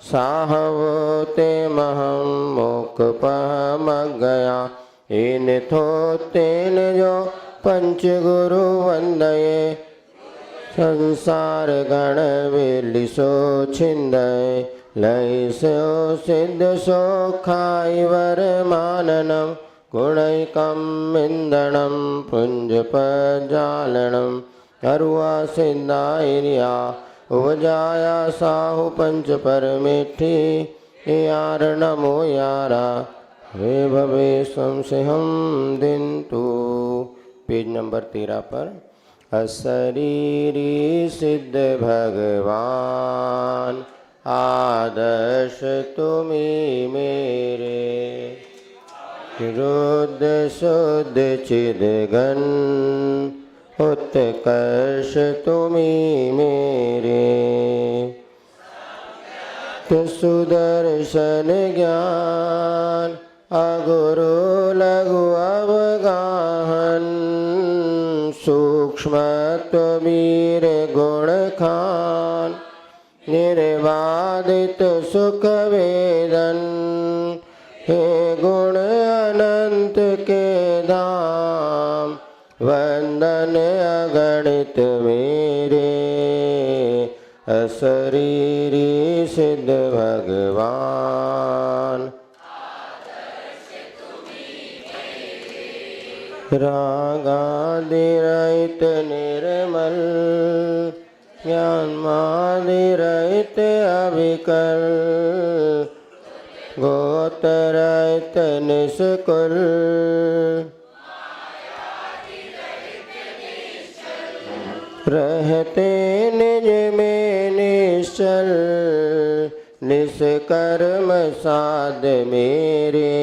साहवते महम मोक्षपहमगया इन थोतेन जो पंच गुरु वंदये संसार गण विलिसो छिंदय लय सो सिद्ध सो खाई वर माननम गुणैकम इंदणम पुंज पजालनम अरुआ सिद्धाइरिया उपजाया साहु पंच परमेठी यार नमो यारा वे भवे संशयम दिन तू। पेज नंबर 13 पर अशरीरी सिद्ध भगवान आदर्श तुम्ही मेरे रुद्ध शुद्ध चिदघन उत्कर्ष तुम्ही मेरे सुदर्शन ज्ञान अगुरु लघु अवगाहन सूक्ष्म वीर गुण खान निर्वादित सुख वेदन हे गुण अनंत के धाम वंदन अगणित मेरे अशरीरी सिद्ध भगवान रागादिरहित निर्मल ज्ञानमादिरहित अविकल गोत्ररहित निष्कुल रहते निज में निश्चल निष्कर्म साध मेरे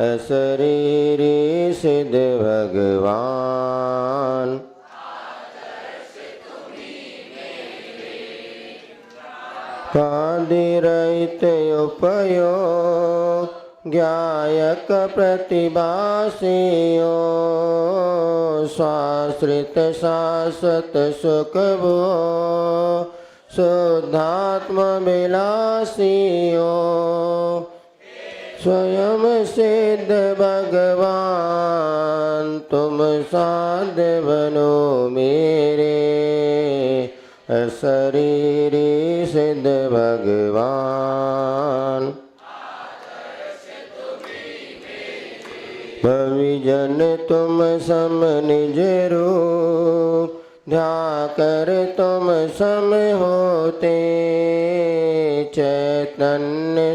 अशरीरी सिद्ध भगवान पादिरहित उपयोग ज्ञायक प्रतिभासियो स्वाश्रित शाश्वत सुख भो शुद्धात्म विलासियो स्वयं सिद्ध भगवान तुम साध बनो मेरे अशरीरी सिद्ध भगवान भविजन तुम सम निज रूप ध्याकर तुम सम होते चैतन्य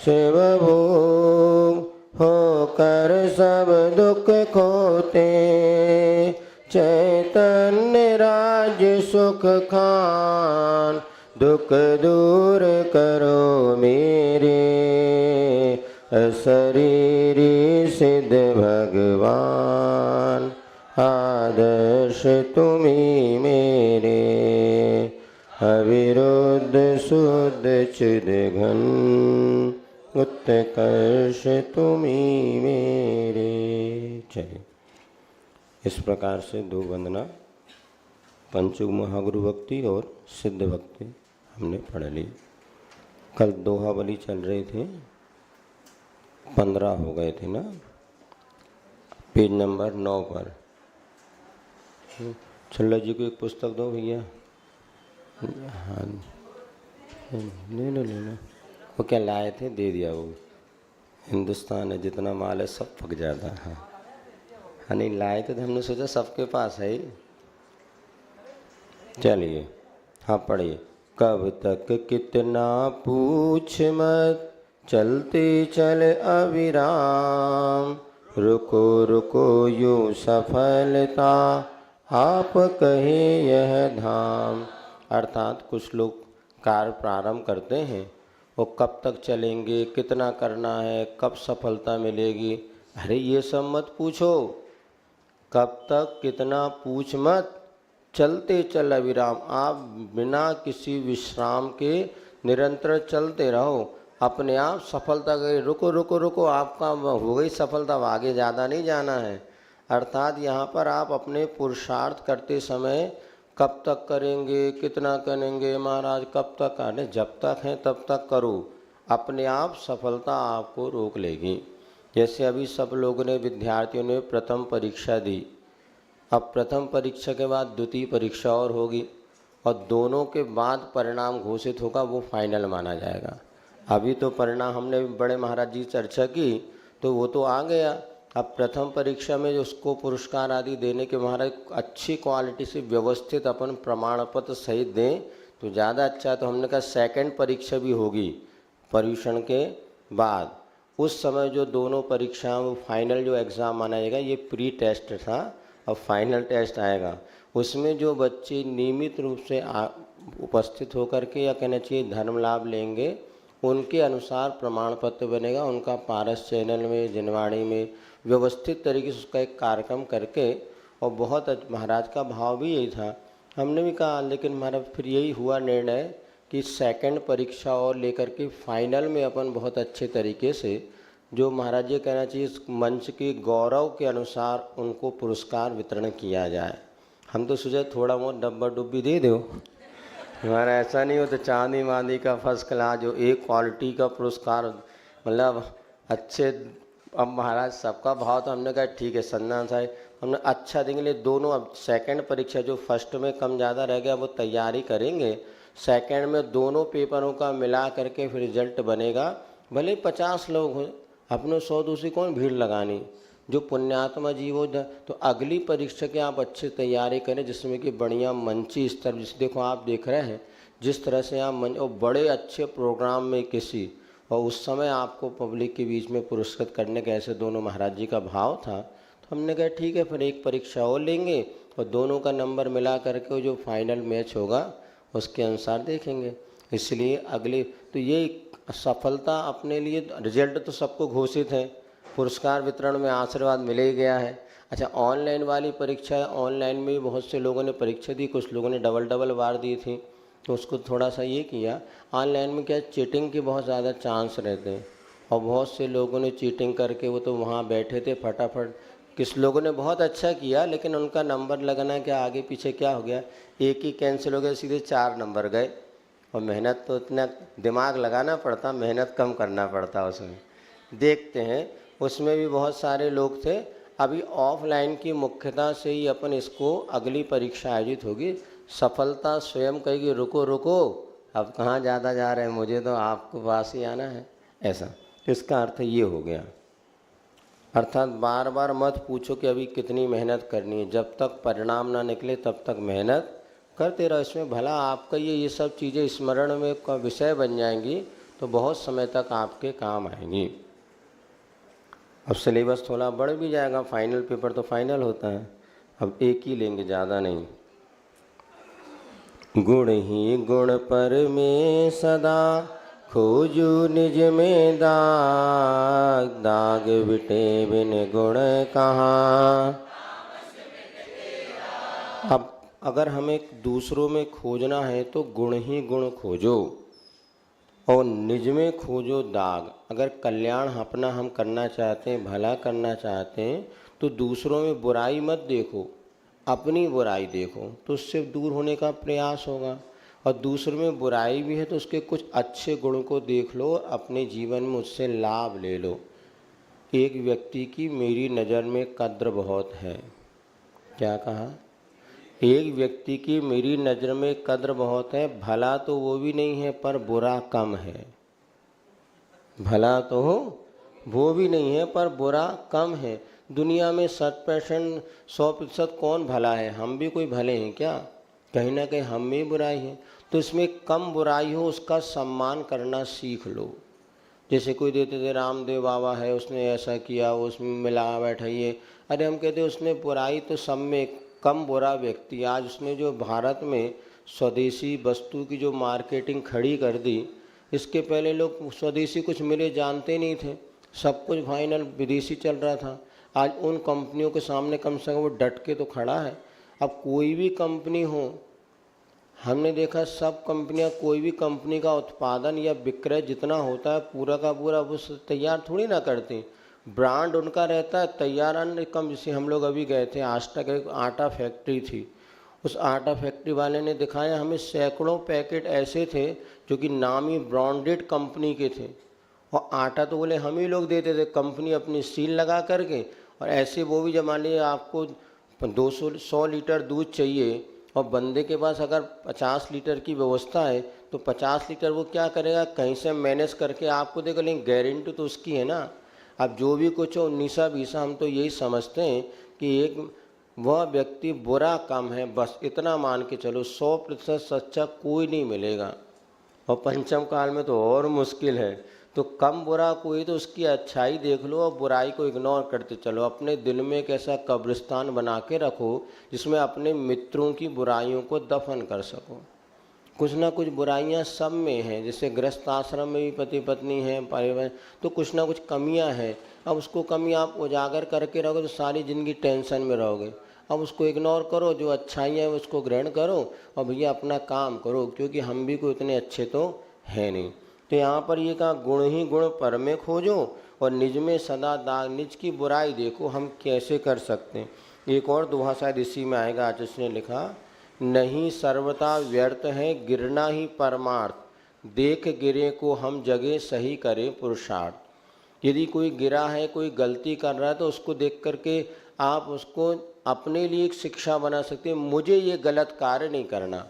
शिव भूप होकर सब दुख खोते चैतन्य राज्य सुख खान दुख दूर करो मेरे अशरीरी सिद्ध भगवान आदर्श तुम्ही मेरे अविरुद्ध शुद्ध चिदघन उत्कर्ष तुम्ही मेरे। चलिए इस प्रकार से दो वंदना पंचुग महागुरु भक्ति और सिद्ध भक्ति हमने पढ़ ली। कल दोहावली चल रहे थे 15 हो गए थे ना। पेज नंबर 9 पर छल्ला जी को एक पुस्तक दो भैया। हाँ लेना वो क्या लाए थे दे दिया। वो हिंदुस्तान है जितना माल है सब पक जाता है। हाँ नहीं लाए थे तो हमने सोचा सबके पास है ही। चलिए हाँ पढ़िए। कब तक कितना पूछ मत चलते चल अविराम रुको रुको यूं सफलता आप कहे यह धाम। अर्थात कुछ लोग कार्य प्रारंभ करते हैं वो कब तक चलेंगे कितना करना है कब सफलता मिलेगी। अरे ये सब मत पूछो। कब तक कितना पूछ मत चलते चल अविराम। आप बिना किसी विश्राम के निरंतर चलते रहो अपने आप सफलता गई। रुको रुको रुको आपका हो गई सफलता आगे ज़्यादा नहीं जाना है। अर्थात यहाँ पर आप अपने पुरुषार्थ करते समय कब तक करेंगे, कितना करेंगे महाराज, कब तक? अरे जब तक है तब तक करो, अपने आप सफलता आपको रोक लेगी। जैसे अभी सब लोगों ने, विद्यार्थियों ने प्रथम परीक्षा दी, अब प्रथम परीक्षा के बाद द्वितीय परीक्षा और होगी, और दोनों के बाद परिणाम घोषित होगा, वो फाइनल माना जाएगा। अभी तो परिणाम हमने बड़े महाराज जी चर्चा की तो वो तो आ गया। अब प्रथम परीक्षा में जो उसको पुरस्कार आदि देने के महाराज अच्छी क्वालिटी से व्यवस्थित अपन प्रमाण पत्र सहित दें तो ज़्यादा अच्छा। तो हमने कहा सेकंड परीक्षा भी होगी पर्यूषण के बाद, उस समय जो दोनों परीक्षाओं फाइनल जो एग्ज़ाम माना जाएगा, ये प्री टेस्ट था, अब फाइनल टेस्ट आएगा। उसमें जो बच्चे नियमित रूप से उपस्थित होकर के, या कहना चाहिए धर्म लाभ लेंगे, उनके अनुसार प्रमाण पत्र बनेगा। उनका पारस चैनल में, जिनवाणी में व्यवस्थित तरीके से उसका एक कार्यक्रम करके, और बहुत महाराज का भाव भी यही था। हमने भी कहा, लेकिन महाराज फिर यही हुआ निर्णय कि सेकंड परीक्षा और लेकर के फाइनल में अपन बहुत अच्छे तरीके से, जो महाराज जी कहना चाहिए मंच के गौरव के अनुसार उनको पुरस्कार वितरण किया जाए। हम तो सोचे थोड़ा बहुत डब्बा डुब्बी दे दो, हमारा ऐसा नहीं हो तो चांदी वांदी का फर्स्ट क्लास जो एक क्वालिटी का पुरस्कार, मतलब अच्छे। अब महाराज सबका भाव, तो हमने कहा ठीक है सन्ना साहब, हमने अच्छा देंगे। लिए दोनों, अब सेकंड परीक्षा जो फर्स्ट में कम ज़्यादा रह गया वो तैयारी करेंगे, सेकंड में दोनों पेपरों का मिला करके फिर रिजल्ट बनेगा। भले 50 लोग हो, अपने 100 दूसरी कौन भीड़ लगानी, जो पुण्यात्मा जीव हो। तो अगली परीक्षा की आप अच्छी तैयारी करें, जिसमें कि बढ़िया मंची स्तर, जिस देखो आप देख रहे हैं जिस तरह से आप और बड़े अच्छे प्रोग्राम में किसी, और उस समय आपको पब्लिक के बीच में पुरस्कृत करने के, ऐसे दोनों महाराज जी का भाव था। तो हमने कहा ठीक है फिर एक परीक्षा और लेंगे, और दोनों का नंबर मिला करके जो फाइनल मैच होगा उसके अनुसार देखेंगे। इसलिए अगले, तो ये सफलता अपने लिए, रिजल्ट तो सबको घोषित है, पुरस्कार वितरण में आशीर्वाद मिल ही गया है। अच्छा, ऑनलाइन वाली परीक्षा है, ऑनलाइन में भी बहुत से लोगों ने परीक्षा दी, कुछ लोगों ने डबल बार दी थी, तो उसको थोड़ा सा ये किया। ऑनलाइन में क्या चीटिंग के बहुत ज़्यादा चांस रहते हैं, और बहुत से लोगों ने चीटिंग करके वो तो वहाँ बैठे थे फटाफट। किस लोगों ने बहुत अच्छा किया, लेकिन उनका नंबर लगना क्या आगे पीछे क्या हो गया, एक ही कैंसिल हो गया, सीधे 4 नंबर गए। और मेहनत तो इतना दिमाग लगाना पड़ता, मेहनत कम करना पड़ता उसमें। देखते हैं उसमें भी बहुत सारे लोग थे। अभी ऑफलाइन की मुख्यता से ही अपन इसको, अगली परीक्षा आयोजित होगी, सफलता स्वयं कहेगी रुको रुको, अब कहाँ ज़्यादा जा रहे हैं, मुझे तो आपको पास ही आना है। ऐसा इसका अर्थ ये हो गया। अर्थात बार बार मत पूछो कि अभी कितनी मेहनत करनी है, जब तक परिणाम ना निकले तब तक मेहनत करते रहो। इसमें भला आपका ये सब चीज़ें स्मरण में का विषय बन जाएंगी तो बहुत समय तक आपके काम आएंगी। अब सिलेबस थोड़ा बढ़ भी जाएगा, फाइनल पेपर तो फाइनल होता है, अब एक ही लेंगे, ज़्यादा नहीं। गुण ही गुण पर में सदा खोजू निज में दाग, दाग बिटे बिन गुण कहाँ। अब अगर हमें दूसरों में खोजना है तो गुण ही गुण खोजो, और निज में खोजो दाग। अगर कल्याण अपना हम करना चाहते हैं, भला करना चाहते हैं, तो दूसरों में बुराई मत देखो, अपनी बुराई देखो, तो उससे दूर होने का प्रयास होगा। और दूसरों में बुराई भी है तो उसके कुछ अच्छे गुणों को देख लो, अपने जीवन में उससे लाभ ले लो। एक व्यक्ति की मेरी नज़र में कद्र बहुत है, क्या कहा, एक व्यक्ति की मेरी नज़र में कद्र बहुत है, भला तो वो भी नहीं है पर बुरा कम है। भला तो वो भी नहीं है पर बुरा कम है। दुनिया में 100% कौन भला है, हम भी कोई भले हैं क्या, कहीं ना कहीं हम में बुराई है। तो इसमें कम बुराई हो उसका सम्मान करना सीख लो। जैसे कोई देते थे रामदेव बाबा है, उसने ऐसा किया, उसमें मिला बैठा ये, अरे हम कहते उसमें बुराई तो सब में, कम बुरा व्यक्ति। आज उसने जो भारत में स्वदेशी वस्तु की जो मार्केटिंग खड़ी कर दी, इसके पहले लोग स्वदेशी कुछ मिले जानते नहीं थे, सब कुछ फाइनल विदेशी चल रहा था। आज उन कंपनियों के सामने कम से कम वो डट के तो खड़ा है। अब कोई भी कंपनी हो, हमने देखा सब कंपनियां, कोई भी कंपनी का उत्पादन या विक्रय जितना होता है पूरा का पूरा वो तैयार थोड़ी ना करते, ब्रांड उनका रहता है, तैयार अन्न कम। जैसे हम लोग अभी गए थे, आज तक एक आटा फैक्ट्री थी, उस आटा फैक्ट्री वाले ने दिखाया, हमें सैकड़ों पैकेट ऐसे थे जो कि नामी ब्रांडेड कंपनी के थे, और आटा तो बोले हम ही लोग देते थे, कंपनी अपनी सील लगा करके। और ऐसे वो भी जब मान लीजिए आपको 100 लीटर दूध चाहिए और बंदे के पास अगर 50 लीटर की व्यवस्था है तो 50 लीटर वो क्या करेगा, कहीं से मैनेज करके आपको देगा, लेकिन गारंटी तो उसकी है ना। अब जो भी कुछ हो 19-20 हम तो यही समझते हैं कि एक वह व्यक्ति बुरा कम है, बस इतना मान के चलो। 100% सच्चा कोई नहीं मिलेगा, और पंचम काल में तो और मुश्किल है। तो कम बुरा कोई, तो उसकी अच्छाई देख लो और बुराई को इग्नोर करते चलो। अपने दिल में एक ऐसा कब्रिस्तान बना के रखो जिसमें अपने मित्रों की बुराइयों को दफन कर सको। कुछ ना कुछ बुराइयां सब में हैं, जैसे गृहस्थ आश्रम में भी पति पत्नी हैं, परिवार, तो कुछ ना कुछ कमियां हैं। अब उसको कमी आप उजागर करके रहोगे तो सारी ज़िंदगी टेंशन में रहोगे। अब उसको इग्नोर करो, जो अच्छाइयाँ हैं उसको ग्रहण करो और भैया अपना काम करो, क्योंकि हम भी कोई इतने अच्छे तो हैं नहीं। तो यहाँ पर ये कहा, गुण ही गुण पर में खोजो और निज में सदा दाग। निज की बुराई देखो हम कैसे कर सकते हैं। एक और दोहा शायद इसी में आएगा, आज उसने लिखा, नहीं सर्वथा व्यर्थ है गिरना ही परमार्थ, देख गिरे को हम जगह सही करें पुरुषार्थ। यदि कोई गिरा है, कोई गलती कर रहा है, तो उसको देख करके आप उसको अपने लिए एक शिक्षा बना सकते हैं, मुझे ये गलत कार्य नहीं करना।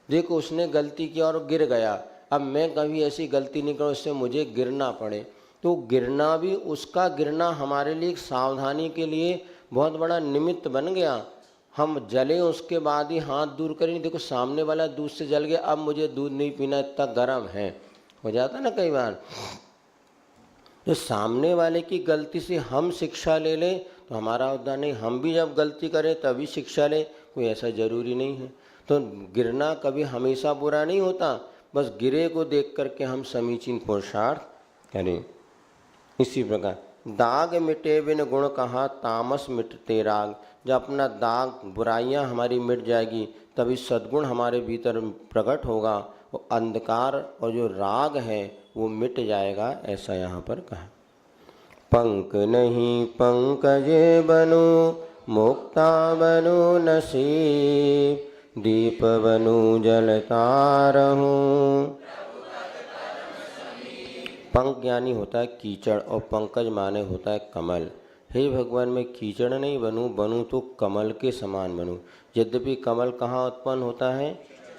देखो उसने गलती किया और गिर गया, अब मैं कभी ऐसी गलती नहीं करूँ इससे मुझे गिरना पड़े। तो गिरना भी, उसका गिरना हमारे लिए एक सावधानी के लिए बहुत बड़ा निमित्त बन गया। हम जले उसके बाद ही हाथ दूर करें, देखो सामने वाला दूध से जल गया, अब मुझे दूध नहीं पीना, इतना गर्म है, हो जाता ना कई बार। तो सामने वाले की गलती से हम शिक्षा ले लें तो हमारा उद्धार नहीं, हम भी जब गलती करें तभी शिक्षा लें, कोई ऐसा ज़रूरी नहीं है। तो गिरना कभी हमेशा बुरा नहीं होता, बस गिरे को देख करके हम समीचीन पुरुषार्थ करें। इसी प्रकार दाग मिटे बिन गुण कहा, तामस मिटते राग। जब अपना दाग बुराइयां हमारी मिट जाएगी तभी सद्गुण हमारे भीतर प्रकट होगा, वो अंधकार और जो राग है वो मिट जाएगा, ऐसा यहाँ पर कहा। पंक नहीं पंकजे बनो, मुक्ता बनो नसीब, दीप बनो जलता रहूं। पंक यानी होता है कीचड़ और पंकज माने होता है कमल। हे भगवान मैं कीचड़ नहीं बनूं, बनूं तो कमल के समान बनूं। यद्यपि कमल कहाँ उत्पन्न होता है,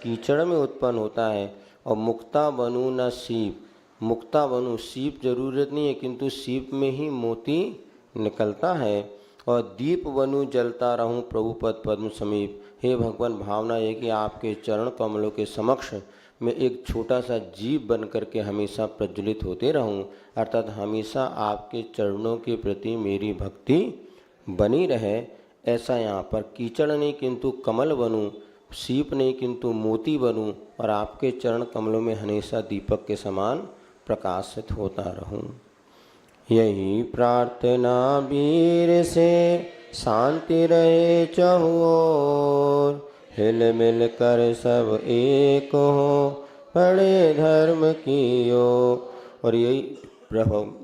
कीचड़ में उत्पन्न होता है। और मुक्ता बनूं न सीप, मुक्ता बनूं, सीप जरूरत नहीं है किंतु सीप में ही मोती निकलता है। और दीप बनूं जलता रहूं प्रभु पद पद्म समीप। हे भगवान भावना है कि आपके चरण कमलों के समक्ष मैं एक छोटा सा जीव बन करके हमेशा प्रज्वलित होते रहूं, अर्थात हमेशा आपके चरणों के प्रति मेरी भक्ति बनी रहे। ऐसा यहाँ पर कीचड़ नहीं किंतु कमल बनूं, सीप नहीं किंतु मोती बनूं, और आपके चरण कमलों में हमेशा दीपक के समान प्रकाशित होता रहूं। यही प्रार्थना वीर से शांति रहे चहुओर, हिल मिल कर सब एक हो बड़े धर्म की ओर। और यही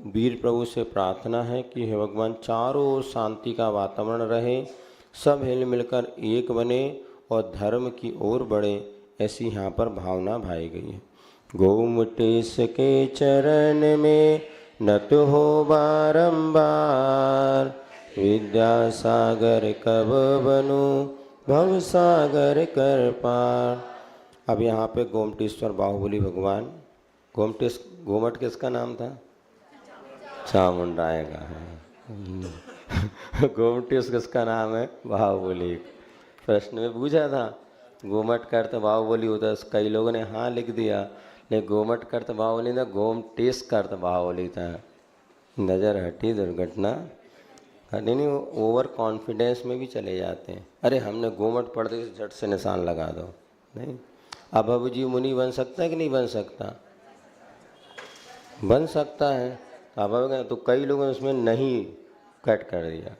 वीर प्रभु से प्रार्थना है कि हे भगवान चारों ओर शांति का वातावरण रहे, सब हिल मिलकर एक बने और धर्म की ओर बढ़े, ऐसी यहाँ पर भावना भाई गई है। गोमुटेश के चरण में नत हो बारंबार, विद्यासागर कब बनूं भव सागर कर पार। अब यहाँ पे गोमटेश्वर बाहुबली भगवान, गोमट किसका नाम था, चामुंडाय का है। गोमटेश किसका नाम है, बाहुबली। प्रश्न में पूछा था गोमट का अर्थ बाहुबली होता है, कई लोगों ने हाँ लिख दिया, नहीं गोमट का अर्थ बाहुबली था, गोमटेश का अर्थ बाहुबली था। नज़र हटी दुर्घटना घटी नहीं, ओवर कॉन्फिडेंस में भी चले जाते हैं। अरे हमने गोमट पढ़ दे झट से निशान लगा दो, नहीं। अभव जी मुनि बन सकता है कि नहीं बन सकता, बन सकता है। अभव तो कई लोगों ने उसमें नहीं कट कर दिया,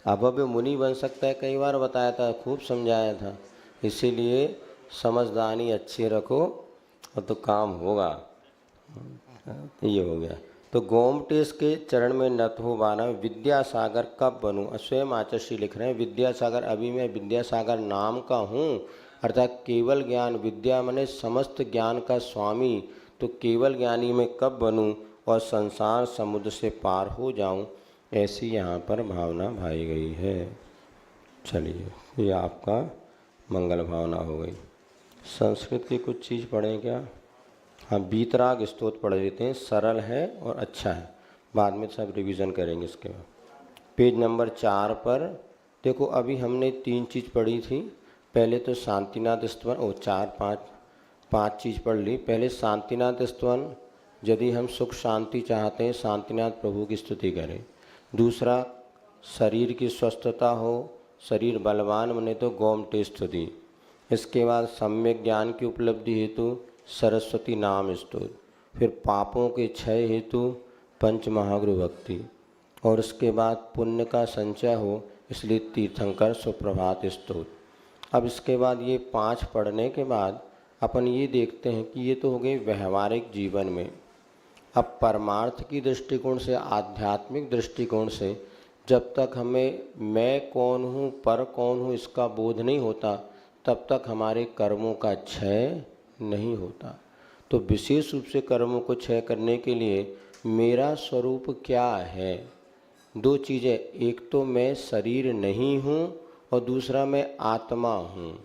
अभव मुनि बन सकता है, कई बार बताया था, खूब समझाया था। इसीलिए समझदारी अच्छी रखो और तो काम होगा। ये हो गया। तो गोमटेश के चरण में नत हो बाना, विद्यासागर कब बनूं। स्वयं आचार्य लिख रहे हैं, विद्यासागर अभी मैं विद्यासागर नाम का हूँ, अर्थात केवल ज्ञान, विद्या माने समस्त ज्ञान का स्वामी, तो केवल ज्ञानी मैं कब बनूं और संसार समुद्र से पार हो जाऊं, ऐसी यहाँ पर भावना भाई गई है। चलिए, ये आपका मंगल भावना हो गई। संस्कृत की कुछ चीज़ पढ़ें क्या? हाँ, वीतराग स्तोत्र पढ़ लेते हैं, सरल है और अच्छा है, बाद में सब रिवीजन करेंगे इसके बाद। पेज नंबर 4 पर देखो, अभी हमने 3 चीज़ पढ़ी थी। पहले तो शांतिनाथ स्तवन, 4-5 चीज़ पढ़ ली। पहले शांतिनाथ स्तवन, यदि हम सुख शांति चाहते हैं शांतिनाथ प्रभु की स्तुति करें। दूसरा, शरीर की स्वस्थता हो, शरीर बलवान बने तो गोमटेश स्तुति। इसके बाद सम्यक ज्ञान की उपलब्धि हेतु सरस्वती नाम स्तोत्र। फिर पापों के क्षय हेतु पंच महागुरु भक्ति, और उसके बाद पुण्य का संचय हो इसलिए तीर्थंकर सुप्रभात स्तोत्र। अब इसके बाद ये 5 पढ़ने के बाद अपन ये देखते हैं कि ये तो हो गए व्यवहारिक जीवन में। अब परमार्थ की दृष्टिकोण से, आध्यात्मिक दृष्टिकोण से, जब तक हमें मैं कौन हूँ, पर कौन हूँ, इसका बोध नहीं होता, तब तक हमारे कर्मों का क्षय नहीं होता। तो विशेष रूप से कर्मों को क्षय करने के लिए मेरा स्वरूप क्या है? 2 चीज़ें, एक तो मैं शरीर नहीं हूँ और दूसरा मैं आत्मा हूँ।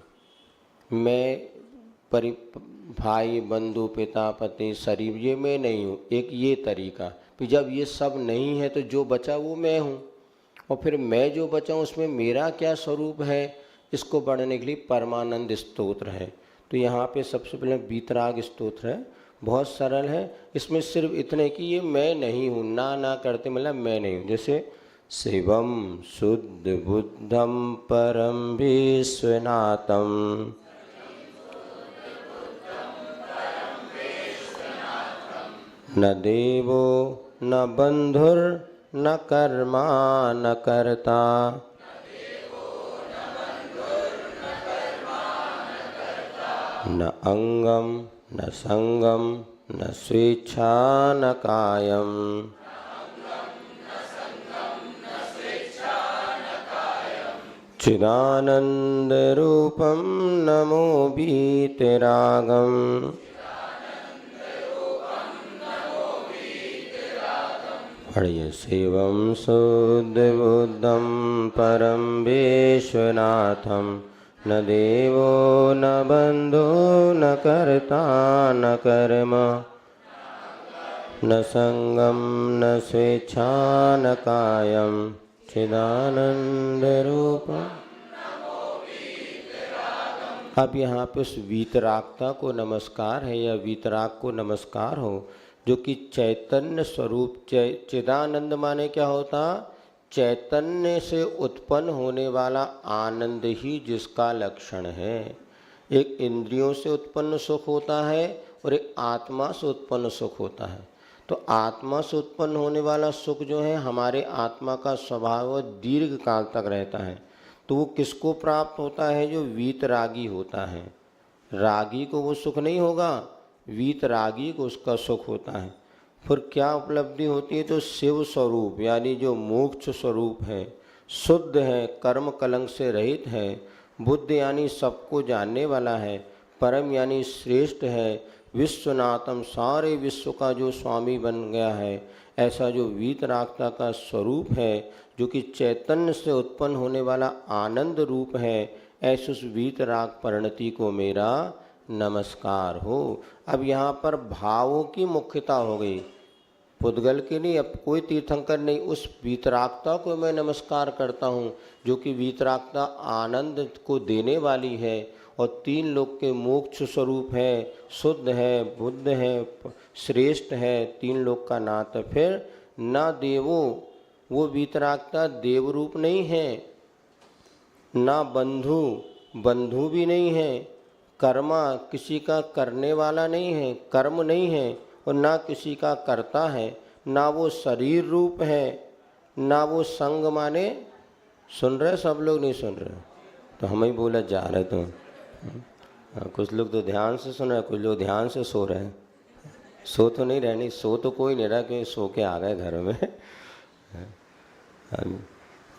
मैं भाई बंधु पिता पति शरीर, ये मैं नहीं हूँ। एक ये तरीका, कि जब ये सब नहीं है तो जो बचा वो मैं हूँ, और फिर मैं जो बचा हूँ उसमें मेरा क्या स्वरूप है, इसको बढ़ने के लिए परमानंद स्तोत्र है। तो यहाँ पे सबसे पहले वीतराग स्तोत्र है, बहुत सरल है। इसमें सिर्फ इतने कि ये मैं नहीं हूँ, ना करते मतलब मैं नहीं हूँ। जैसे शिवम शुद्ध बुद्धम परम विश्वनाथम, न देवो न बंधुर न कर्मा न कर्ता, न अंगम न संगम न स्वेच्छा न कायम, चिदानंद रूपम नमो वीतरागम, पढ़िए शिवम शुद्ध बुद्धम परम विश्वनाथम, न देवो न बंधो न कर्ता न कर्म, न संगम न स्वेच्छा न कायम, चिदानंद रूपम। अब यहाँ पे उस वीतरागता को नमस्कार है, या वीतराग को नमस्कार हो, जो कि चैतन्य स्वरूप, चिदानंद माने क्या होता? चैतन्य से उत्पन्न होने वाला आनंद ही जिसका लक्षण है। एक इंद्रियों से उत्पन्न सुख होता है और एक आत्मा से उत्पन्न सुख होता है। तो आत्मा से उत्पन्न होने वाला सुख जो है, हमारे आत्मा का स्वभाव दीर्घ काल तक रहता है। तो वो किसको प्राप्त होता है? जो वीतरागी होता है। रागी को वो सुख नहीं होगा, वीतरागी को उसका सुख होता है। फिर क्या उपलब्धि होती है? तो शिव स्वरूप यानी जो मोक्ष स्वरूप है, शुद्ध है, कर्म कलंक से रहित है, बुद्ध यानी सबको जानने वाला है, परम यानी श्रेष्ठ है, विश्वनाथम सारे विश्व का जो स्वामी बन गया है, ऐसा जो वीतरागता का स्वरूप है, जो कि चैतन्य से उत्पन्न होने वाला आनंद रूप है, ऐसे उस वीतराग परिणति को मेरा नमस्कार हो। अब यहाँ पर भावों की मुख्यता हो गई, पुद्गल की नहीं, अब कोई तीर्थंकर नहीं, उस वीतरागता को मैं नमस्कार करता हूँ, जो कि वीतरागता आनंद को देने वाली है और 3 लोक के मोक्ष स्वरूप है, शुद्ध है, बुद्ध है, श्रेष्ठ है, 3 लोक का नाथ। फिर न देवो, वो वीतरागता देव रूप नहीं है, ना बंधु, बंधु भी नहीं है, कर्मा किसी का करने वाला नहीं है, कर्म नहीं है, और ना किसी का करता है, ना वो शरीर रूप है, ना वो संग माने। सुन रहे सब लोग? नहीं सुन रहे तो हम ही बोला जा रहे तो कुछ लोग तो ध्यान से सुन रहे, कुछ लोग ध्यान से सो रहे हैं। सो तो नहीं रहनी, सो तो कोई नहीं रहा क्योंकि सो के आ गए घर में।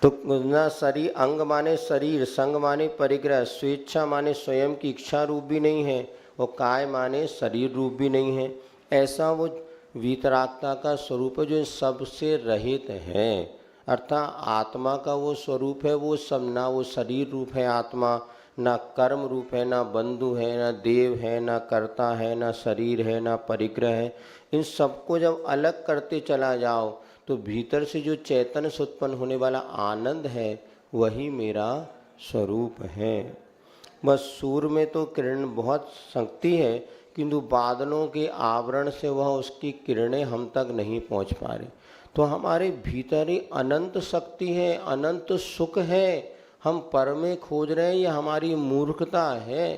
तो ना शरीर, अंग माने शरीर, संग माने परिग्रह, स्वेच्छा माने स्वयं की इच्छा रूप भी नहीं है, और काय माने शरीर रूप भी नहीं है। ऐसा वो वीतरागता का स्वरूप है जो इन सबसे रहित है। अर्थात आत्मा का वो स्वरूप है, वो सब, ना वो शरीर रूप है आत्मा, ना कर्म रूप है, ना बंधु है, ना देव है, ना कर्ता है, ना शरीर है, ना परिग्रह है। इन सबको जब अलग करते चला जाओ तो भीतर से जो चैतन्य से उत्पन्न होने वाला आनंद है वही मेरा स्वरूप है। बस सूर्य में तो किरण बहुत शक्ति है, किंतु बादलों के आवरण से वह उसकी किरणें हम तक नहीं पहुंच पा रही। तो हमारे भीतर ही अनंत शक्ति है, अनंत सुख है। हम पर में खोज रहे हैं, ये हमारी मूर्खता है।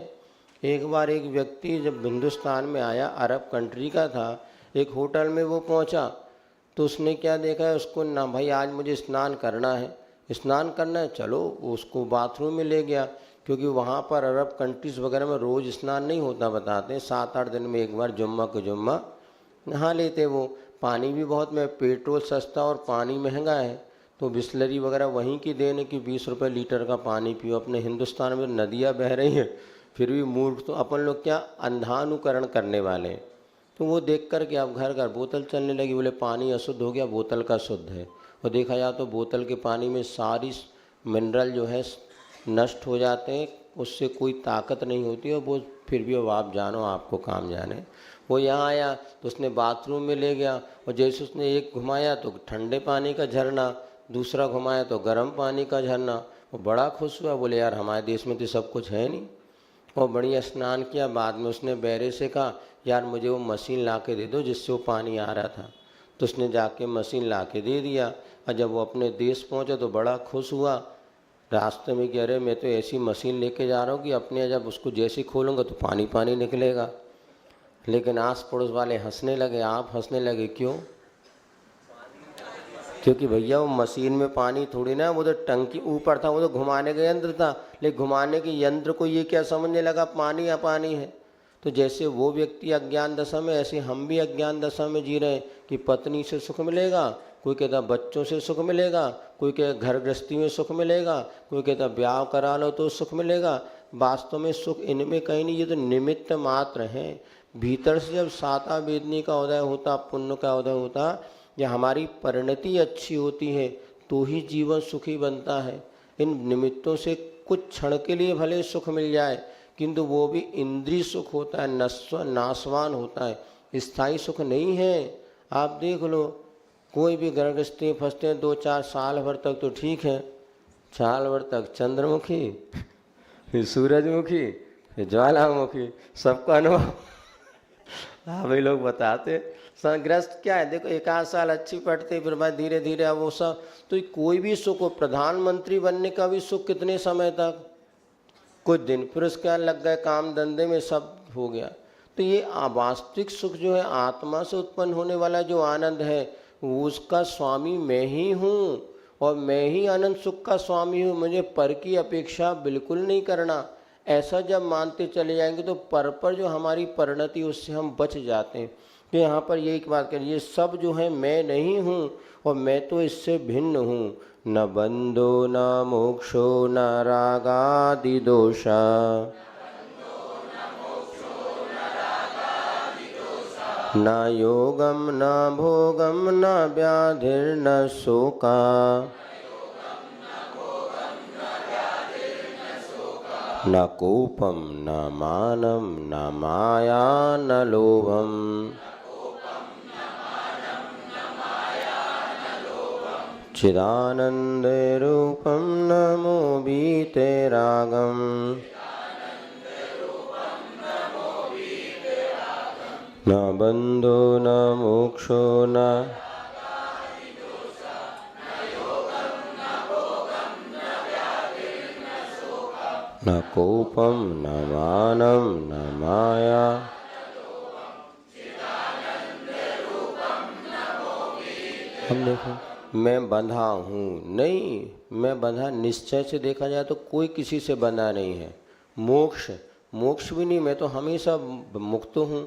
एक बार एक व्यक्ति जब हिंदुस्तान में आया, अरब कंट्री का था, एक होटल में वो पहुंचा तो उसने क्या देखा है, उसको ना भाई आज मुझे स्नान करना है, स्नान करना है, चलो उसको बाथरूम में ले गया। क्योंकि वहाँ पर अरब कंट्रीज़ वगैरह में रोज़ स्नान नहीं होता, बताते हैं 7-8 दिन में एक बार जुम्मा को जुम्मा नहा लेते वो। पानी भी बहुत में, पेट्रोल सस्ता और पानी महंगा है, तो बिस्लरी वगैरह वहीं की देने की 20 रुपये लीटर का पानी पियो। अपने हिंदुस्तान में नदियाँ बह रही हैं, फिर भी मूर्ख तो अपन लोग क्या अंधानुकरण करने वाले हैं। तो वो देख कर के अब घर घर बोतल चलने लगी, बोले पानी अशुद्ध हो गया, बोतल का शुद्ध है। और देखा जाए तो बोतल के पानी में सारी मिनरल जो है नष्ट हो जाते हैं, उससे कोई ताकत नहीं होती है। वो फिर भी अब आप जानो, आपको काम जाने। वो यहाँ आया तो उसने बाथरूम में ले गया, और जैसे उसने एक घुमाया तो ठंडे पानी का झरना, दूसरा घुमाया तो गर्म पानी का झरना। वो बड़ा खुश हुआ, बोले यार हमारे देश में तो सब कुछ है नहीं। और बढ़िया स्नान किया। बाद में उसने बैरे से कहा यार मुझे वो मशीन ला के दे दो जिससे वो पानी आ रहा था। तो उसने जाके मशीन ला के दे दिया। और जब वो अपने देश पहुंचा तो बड़ा खुश हुआ। रास्ते में कह रहे मैं तो ऐसी मशीन लेके जा रहा हूँ कि अपने जब उसको जैसे खोलूँगा तो पानी पानी निकलेगा। लेकिन आस पड़ोस वाले हंसने लगे, आप हंसने लगे, क्यों? क्योंकि भैया वो मशीन में पानी थोड़ी ना, वो तो टंकी ऊपर था, वो तो घुमाने का यंत्र था। लेकिन घुमाने के यंत्र को ये क्या समझने लगा पानी या पानी है। तो जैसे वो व्यक्ति अज्ञान दशा में, ऐसे हम भी अज्ञान दशा में जी रहे हैं कि पत्नी से सुख मिलेगा, कोई कहता बच्चों से सुख मिलेगा, कोई कहता घर गृहस्थी में सुख मिलेगा, कोई कहता ब्याह करा लो तो सुख मिलेगा। वास्तव में सुख इनमें कहीं नहीं, ये तो निमित्त मात्र हैं। भीतर से जब साता वेदनी का उदय होता, पुण्य का उदय होता, या हमारी परिणति अच्छी होती है तो ही जीवन सुखी बनता है। इन निमित्तों से कुछ क्षण के लिए भले सुख मिल जाए, किंतु वो भी इंद्रिय सुख होता है, नाशवान होता है, स्थायी सुख नहीं है। आप देख लो, कोई भी गृहस्थी में फंसते हैं 2-4 साल भर तक तो ठीक है, साल भर तक चंद्रमुखी, फिर सूरजमुखी, फिर ज्वालामुखी, सबका अनुभव हाँ भाई लोग बताते। संग्रस्त क्या है, देखो 1-8 साल अच्छी पढ़ते, फिर बाद धीरे धीरे अब वो सब, तो कोई भी सुख हो, प्रधानमंत्री बनने का भी सुख कितने समय तक, कुछ दिन, फिर उसके बाद लग गए काम धंधे में, सब हो गया। तो ये वास्तविक सुख जो है, आत्मा से उत्पन्न होने वाला जो आनंद है, उसका स्वामी मैं ही हूँ, और मैं ही आनंद सुख का स्वामी हूँ। मुझे पर की अपेक्षा बिल्कुल नहीं करना। ऐसा जब मानते चले जाएंगे तो पर जो हमारी परिणति, उससे हम बच जाते हैं। तो यहाँ पर यही बात करिए, सब जो है मैं नहीं हूँ, और मैं तो इससे भिन्न हूँ। न बंधो न मोक्षो न रागादि दोषा, न योगम न भोगम न व्याधिर्न शोका, न कोपम न मानम न माया न लोभम, चिदानंद रूपम न मोहीते रागम, न बंधो न मोक्षो न न कोपम न मानम न माया। हम देखो, मैं बंधा हूँ नहीं, मैं बंधा निश्चय से देखा जाए तो कोई किसी से बंधा नहीं है। मोक्ष भी नहीं, मैं तो हमेशा मुक्त हूँ।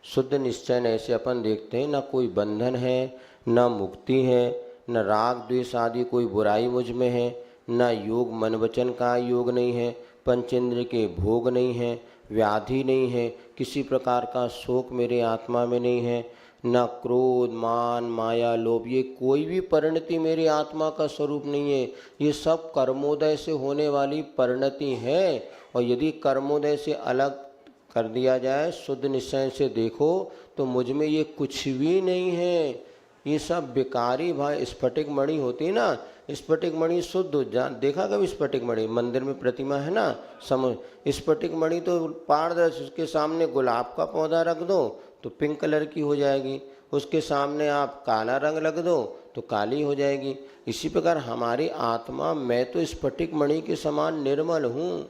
शुद्ध निश्चय ऐसे अपन देखते हैं, ना कोई बंधन है, ना मुक्ति है, न राग द्वेष आदि कोई बुराई मुझ में है, न योग मन वचन का योग नहीं है, पंचेंद्र के भोग नहीं है, व्याधि नहीं है, किसी प्रकार का शोक मेरे आत्मा में नहीं है, न क्रोध मान माया लोभ ये कोई भी परिणति मेरी आत्मा का स्वरूप नहीं है। ये सब कर्मोदय से होने वाली परिणति है। और यदि कर्मोदय से अलग कर दिया जाए, शुद्ध निश्चय से देखो तो मुझ में ये कुछ भी नहीं है। ये सब बेकारी भाई स्फटिक मणि होती है ना, स्फटिक मणि शुद्ध देखा कभी स्फटिक मणि? मंदिर में प्रतिमा है ना, समझ स्फटिक मणि तो पारदर्शी, उसके सामने गुलाब का पौधा रख दो तो पिंक कलर की हो जाएगी, उसके सामने आप काला रंग लग दो तो काली हो जाएगी। इसी प्रकार हमारी आत्मा, मैं तो स्फटिक मणि के समान निर्मल हूँ,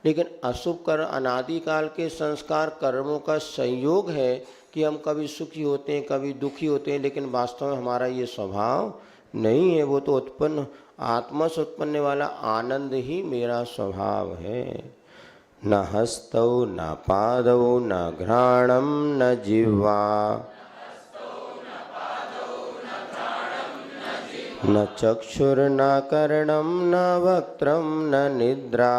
लेकिन अशुभ कर्म अनादिकाल के संस्कार कर्मों का संयोग है कि हम कभी सुखी होते हैं कभी दुखी होते हैं, लेकिन वास्तव में हमारा ये स्वभाव नहीं है। वो तो उत्पन्न आत्मा से उत्पन्न वाला आनंद ही मेरा स्वभाव है। न हस्तौ न पादौ न घ्राणम न जिह्वा न चक्षुर्न कर्णम न वक्त्रम न निद्रा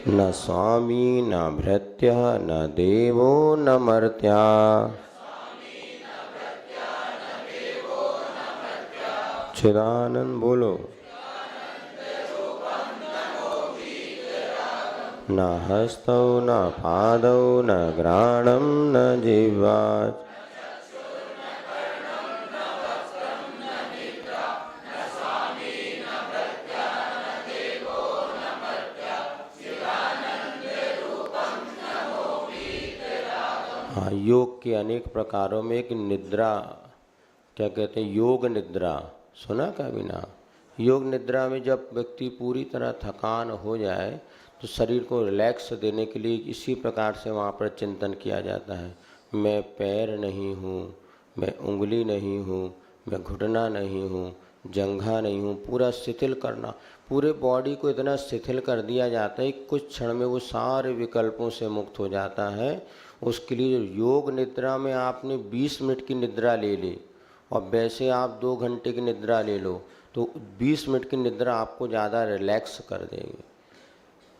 न स्वामी न भृत्यः न देवो न मर्त्या। चिदानंद बोलो। न हस्तौ न पादौ न घ्राणम न जिह्वा योग के अनेक प्रकारों में एक निद्रा, क्या कहते हैं, योग निद्रा, सुना कभी ना? योग निद्रा में जब व्यक्ति पूरी तरह थकान हो जाए तो शरीर को रिलैक्स देने के लिए इसी प्रकार से वहाँ पर चिंतन किया जाता है। मैं पैर नहीं हूँ, मैं उंगली नहीं हूँ, मैं घुटना नहीं हूँ, जंघा नहीं हूँ, पूरा शिथिल करना, पूरे बॉडी को इतना शिथिल कर दिया जाता है कुछ क्षण में वो सारे विकल्पों से मुक्त हो जाता है। उसके लिए योग निद्रा में आपने 20 मिनट की निद्रा ले ली और वैसे आप 2 घंटे की निद्रा ले लो तो 20 मिनट की निद्रा आपको ज़्यादा रिलैक्स कर देंगे,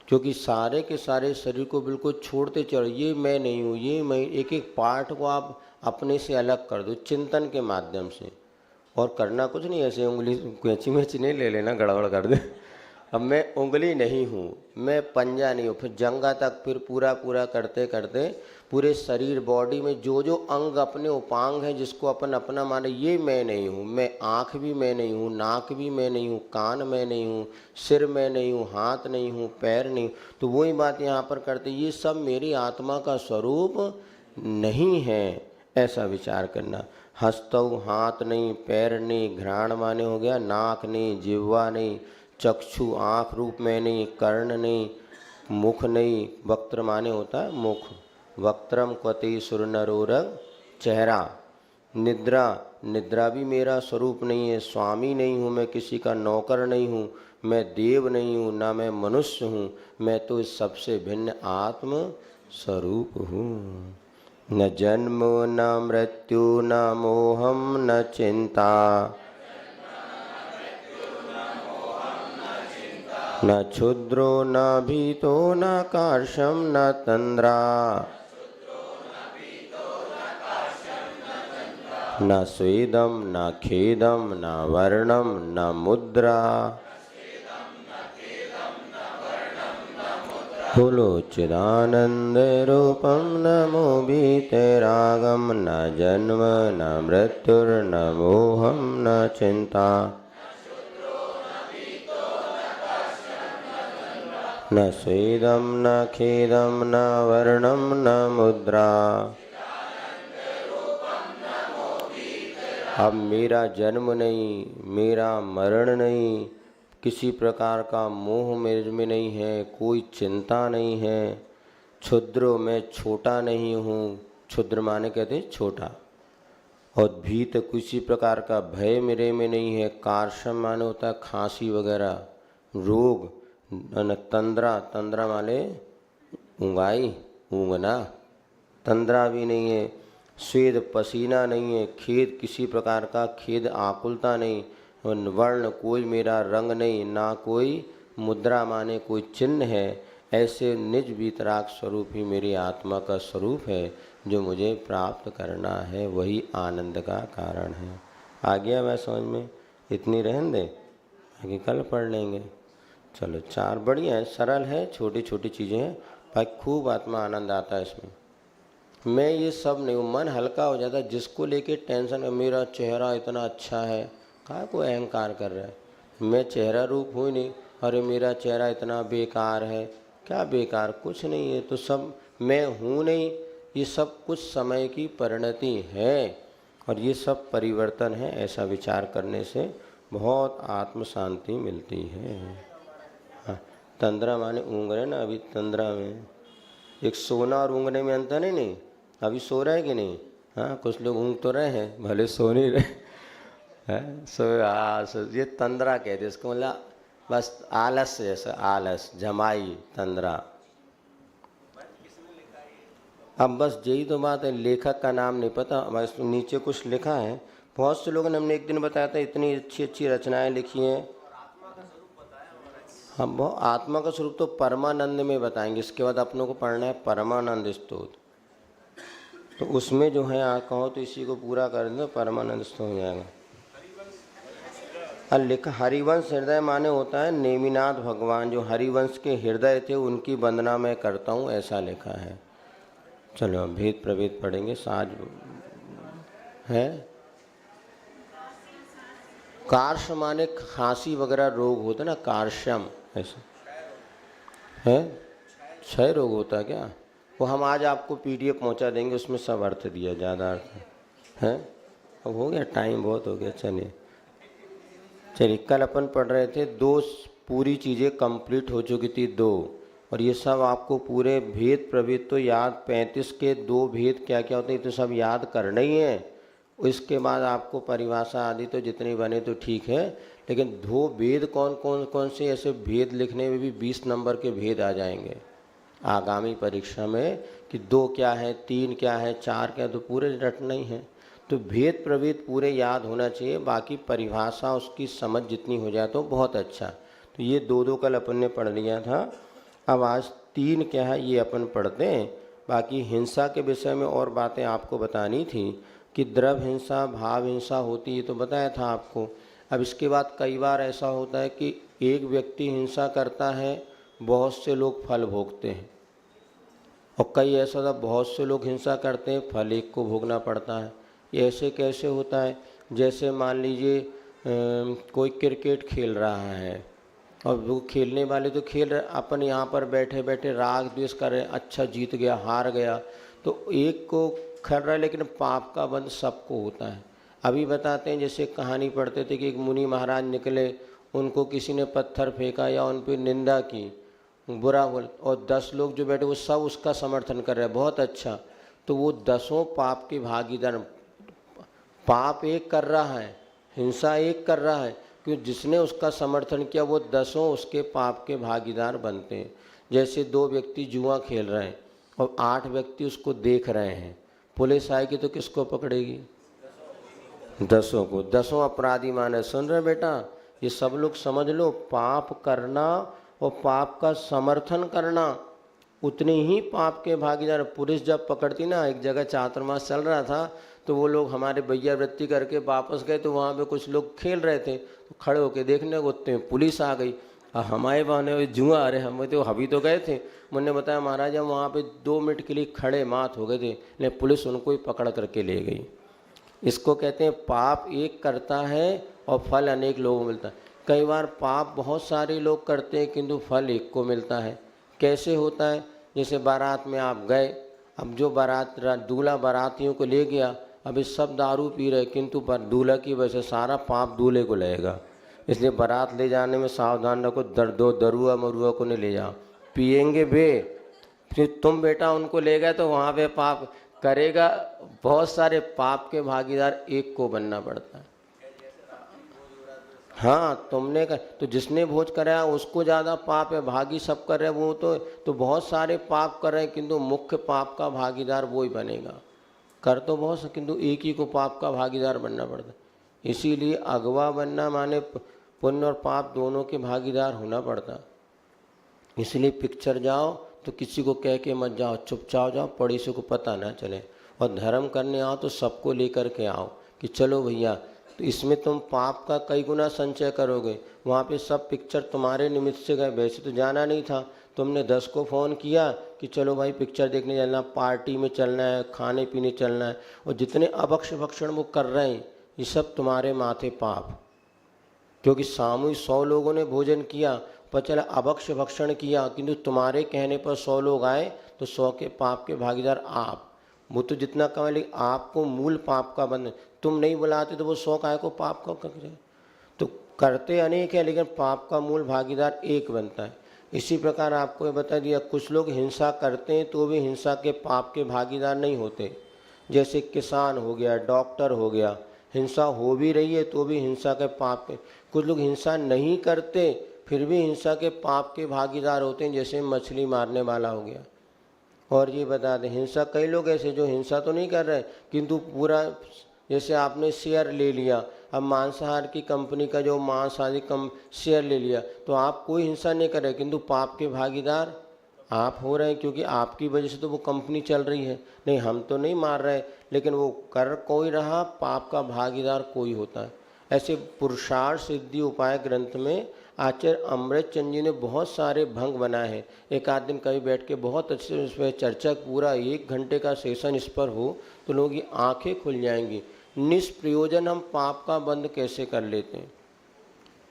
क्योंकि सारे के सारे शरीर को बिल्कुल छोड़ते चलो, ये मैं नहीं हूँ, ये मैं, एक एक पार्ट को आप अपने से अलग कर दो चिंतन के माध्यम से। और करना कुछ नहीं, ऐसे उंगली कैंची मैची नहीं ले लेना, गड़बड़ कर दे। अब मैं उंगली नहीं हूँ, मैं पंजा नहीं हूँ, फिर जंघा तक, फिर पूरा पूरा करते करते पूरे शरीर बॉडी में जो जो अंग अपने उपांग हैं जिसको अपन अपना माने, ये मैं नहीं हूँ। मैं आँख भी मैं नहीं हूँ, नाक भी मैं नहीं हूँ, कान मैं नहीं हूँ, सिर मैं नहीं हूँ, हाथ नहीं हूँ, पैर नहीं। तो वही बात यहाँ पर करते, ये सब मेरी आत्मा का स्वरूप नहीं है, ऐसा विचार करना। हस्तौ हाथ नहीं, पैर नहीं, घ्राण माने हो गया नाक नहीं, जिह्वा नहीं, चक्षु आँख रूप में नहीं, कर्ण नहीं, मुख नहीं, वक्त्र माने होता है मुख, वक्त्रम क्वति सुर नरोरग चेहरा। निद्रा, निद्रा भी मेरा स्वरूप नहीं है, स्वामी नहीं हूँ, मैं किसी का नौकर नहीं हूँ, मैं देव नहीं हूँ, ना मैं मनुष्य हूँ, मैं तो इस सबसे भिन्न आत्म स्वरूप हूँ। न जन्म न मृत्यु न मोहम न चिंता न क्षुद्रो न भीतो न कार्शम न तंद्रा न स्वेदम न खेदम न वर्णम न मुद्रा। बोलो चिदानंद रूपम नमो वीतरागम न जन्म न मृत्युर्न मोहम न चिंता न स्वेदम न खेदम न वर्णम न मुद्रा। अब मेरा जन्म नहीं, मेरा मरण नहीं, किसी प्रकार का मोह मेरे में नहीं है, कोई चिंता नहीं है। क्षुद्र, मैं छोटा नहीं हूँ, क्षुद्र माने कहते हैं छोटा। और भीत, किसी प्रकार का भय मेरे में नहीं है। कार्शम माने होता है खांसी वगैरह रोग। तंद्रा, तंद्रा माने ऊँगाई ऊँगना, तंद्रा भी नहीं है, स्वेद पसीना नहीं है, खेद किसी प्रकार का खेद आकुलता नहीं, वर्ण कोई मेरा रंग नहीं, ना कोई मुद्रा माने कोई चिन्ह है। ऐसे निज वीतराग स्वरूप ही मेरी आत्मा का स्वरूप है, जो मुझे प्राप्त करना है, वही आनंद का कारण है। आ गया मैं समझ में? इतनी रहन दे, आगे कल पढ़ लेंगे। चलो 4 बढ़िया है, सरल है, छोटी छोटी चीज़ें हैं, भाई खूब आत्मा आनंद आता है इसमें। मैं ये सब नहीं हूँ, मन हल्का हो जाता है। जिसको लेके टेंशन है मेरा चेहरा इतना अच्छा है, कहाँ को अहंकार कर रहा है? मैं चेहरा रूप हूँ ही नहीं। अरे मेरा चेहरा इतना बेकार है, क्या बेकार? कुछ नहीं है, तो सब मैं हूँ नहीं, ये सब कुछ समय की परिणति है और ये सब परिवर्तन है। ऐसा विचार करने से बहुत आत्म शांति मिलती है। हाँ, तंद्रा माने ऊँग रहे ना, अभी तंद्रा में एक सोना और ऊँगने में अंतर है नहीं। अभी सो रहा है कि नहीं? हाँ, कुछ लोग ऊँग तो रहे हैं, भले सो नहीं रहे हैं। सो ये तंद्रा कहते हैं इसको, मतलब बस आलस जैसा, आलस जमाई तंद्रा। अब बस यही तो बात है, लेखक का नाम नहीं पता, बस नीचे कुछ लिखा है। बहुत से लोगों ने, हमने एक दिन बताया था, इतनी अच्छी अच्छी रचनाएं लिखी हैं। हम वो आत्मा का स्वरूप तो परमानंद में बताएंगे, इसके बाद अपनों को पढ़ना है परमानंद स्तोत्र। तो उसमें जो है आप कहो तो इसी को पूरा कर दो, परमानंद स्तोत्र हो जाएगा। लिखा हरिवंश हृदय माने होता है नेमिनाथ भगवान, जो हरिवंश के हृदय थे उनकी वंदना मैं करता हूँ, ऐसा लिखा है। चलो भेद प्रभेद पढ़ेंगे। साज है कार्श माने खांसी वगैरह रोग होता है ना, कार्शम ऐसा है। क्षय रोग होता है क्या? वो हम आज आपको PDF पहुंचा देंगे, उसमें सब अर्थ दिया, ज़्यादा अर्थ है। अब हो गया, टाइम बहुत हो गया। चलिए कल अपन पढ़ रहे थे, 2 पूरी चीज़ें कंप्लीट हो चुकी थी, 2, और ये सब आपको पूरे भेद प्रभेद तो याद, 35 के 2 भेद क्या क्या होते हैं तो सब याद करना ही है। इसके बाद आपको परिभाषा आदि तो जितनी बने तो ठीक है, लेकिन 2 भेद कौन से, ऐसे भेद लिखने में भी 20 नंबर के भेद आ जाएंगे आगामी परीक्षा में, कि 2 क्या है, 3 क्या है, 4 क्या है, तो पूरे रटना ही है। तो भेद प्रभेद पूरे याद होना चाहिए, बाकी परिभाषा उसकी समझ जितनी हो जाए तो बहुत अच्छा। तो ये 2 कल अपन ने पढ़ लिया था। अब आज 3 क्या है ये अपन पढ़ते हैं। बाकी हिंसा के विषय में और बातें आपको बतानी थी कि द्रव्य हिंसा, भाव हिंसा होती है, तो बताया था आपको। अब इसके बाद कई बार ऐसा होता है कि एक व्यक्ति हिंसा करता है, बहुत से लोग फल भोगते हैं, और कई ऐसा था बहुत से लोग हिंसा करते हैं, फल एक को भोगना पड़ता है। ये ऐसे कैसे होता है? जैसे मान लीजिए कोई क्रिकेट खेल रहा है और वो खेलने वाले तो खेल रहे, अपन यहाँ पर बैठे बैठे राग द्वेष कर रहे, अच्छा जीत गया हार गया, तो एक को खर रहा है, लेकिन पाप का बंध सबको होता है। अभी बताते हैं, जैसे कहानी पढ़ते थे कि एक मुनि महाराज निकले, उनको किसी ने पत्थर फेंका या उन पर निंदा की, बुरा बोल, और 10 लोग जो बैठे वो सब उसका समर्थन कर रहे हैं, बहुत अच्छा। तो वो 10 पाप के भागीदार, पाप एक कर रहा है, हिंसा एक कर रहा है, क्योंकि जिसने उसका समर्थन किया वो 10 उसके पाप के भागीदार बनते हैं। जैसे 2 व्यक्ति जुआ खेल रहे हैं और 8 व्यक्ति उसको देख रहे हैं, पुलिस आएगी तो किसको पकड़ेगी? 10 को। 10 अपराधी माने। सुन रहे बेटा, ये सब लोग समझ लो, पाप करना और पाप का समर्थन करना उतने ही पाप के भागीदार। पुलिस जब पकड़ती ना, एक जगह चातुर्मास चल रहा था, तो वो लोग हमारे भैया वृत्ति करके वापस गए, तो वहाँ पे कुछ लोग खेल रहे थे, तो खड़े होके देखने को, उतने पुलिस आ गई। हमारे बहाने जुआ, अरे हम तो अभी तो गए थे। मैंने बताया महाराज हम वहाँ पे 2 मिनट के लिए खड़े मात हो गए थे, लेकिन पुलिस उनको ही पकड़ करके ले गई। इसको कहते हैं पाप एक करता है और फल अनेक लोगों को मिलता है। कई बार पाप बहुत सारे लोग करते हैं किंतु फल एक को मिलता है। कैसे होता है? जैसे बारात में आप गए, अब जो बारात दूल्हा बारातियों को ले गया, अभी सब दारू पी रहे, किंतु दूल्हा की वजह से सारा पाप दूल्हे को लगेगा। इसलिए बारात ले जाने में सावधान रखो, दरुआ मरुआ को नहीं ले जाओ, पिएंगे बे, फिर तुम बेटा उनको ले गए तो वहाँ पे पाप करेगा। बहुत सारे पाप के भागीदार एक को बनना पड़ता है। हाँ तुमने कर, तो जिसने भोज कराया उसको ज़्यादा पाप है, भागी सब कर रहे हैं वो तो बहुत सारे पाप कर रहे हैं, किंतु मुख्य पाप का भागीदार वो ही बनेगा। कर तो बहुत, किंतु एक ही को पाप का भागीदार बनना पड़ता है। इसीलिए अगवा बनना माने पुण्य और पाप दोनों के भागीदार होना पड़ता। इसलिए पिक्चर जाओ तो किसी को कह के मत जाओ, चुपचाप जाओ, पड़ोसी को पता ना चले। और धर्म करने आओ तो सबको लेकर के आओ कि चलो भैया, तो इसमें तुम पाप का कई गुना संचय करोगे। वहाँ पे सब पिक्चर तुम्हारे निमित्त से गए, वैसे तो जाना नहीं था, तुमने 10 को फ़ोन किया कि चलो भाई पिक्चर देखने चलना, पार्टी में चलना है, खाने पीने चलना है, और जितने अभक्ष भक्षण वो कर रहे हैं ये सब तुम्हारे माथे पाप। क्योंकि सामूहिक 100 लोगों ने भोजन किया, पर चला अभक्ष भक्षण किया, किंतु तुम्हारे कहने पर 100 लोग आए तो 100 के पाप के भागीदार आप। वो तो जितना कमाए, लेकिन आपको मूल पाप का बंधन, तुम नहीं बुलाते तो वो 100 काय को पाप का करे। तो करते अनेक है लेकिन पाप का मूल भागीदार एक बनता है। इसी प्रकार आपको ये बता दिया, कुछ लोग हिंसा करते हैं तो भी हिंसा के पाप के भागीदार नहीं होते। जैसे किसान हो गया, डॉक्टर हो गया, हिंसा हो भी रही है तो भी हिंसा के पाप के। कुछ लोग हिंसा नहीं करते फिर भी हिंसा के पाप के भागीदार होते हैं, जैसे मछली मारने वाला हो गया। और ये बता दें, हिंसा कई लोग ऐसे जो हिंसा तो नहीं कर रहे किंतु पूरा, जैसे आपने शेयर ले लिया, अब मांसाहार की कंपनी का जो मांस आदि कम शेयर ले लिया, तो आप कोई हिंसा नहीं कर रहे किंतु पाप के भागीदार आप हो रहे हैं, क्योंकि आपकी वजह से तो वो कंपनी चल रही है। नहीं, हम तो नहीं मार रहे, लेकिन वो कर कोई रहा, पाप का भागीदार कोई होता है। ऐसे पुरुषार्थ सिद्धि उपाय ग्रंथ में आचार्य अमृतचंद जी ने बहुत सारे भंग बनाए हैं। एक आध दिन कभी बैठ के बहुत अच्छे से उस पर चर्चा, पूरा 1 घंटे का सेशन इस पर हो तो लोगों की आँखें खुल जाएंगी। निष्प्रयोजन हम पाप का बंध कैसे कर लेते हैं,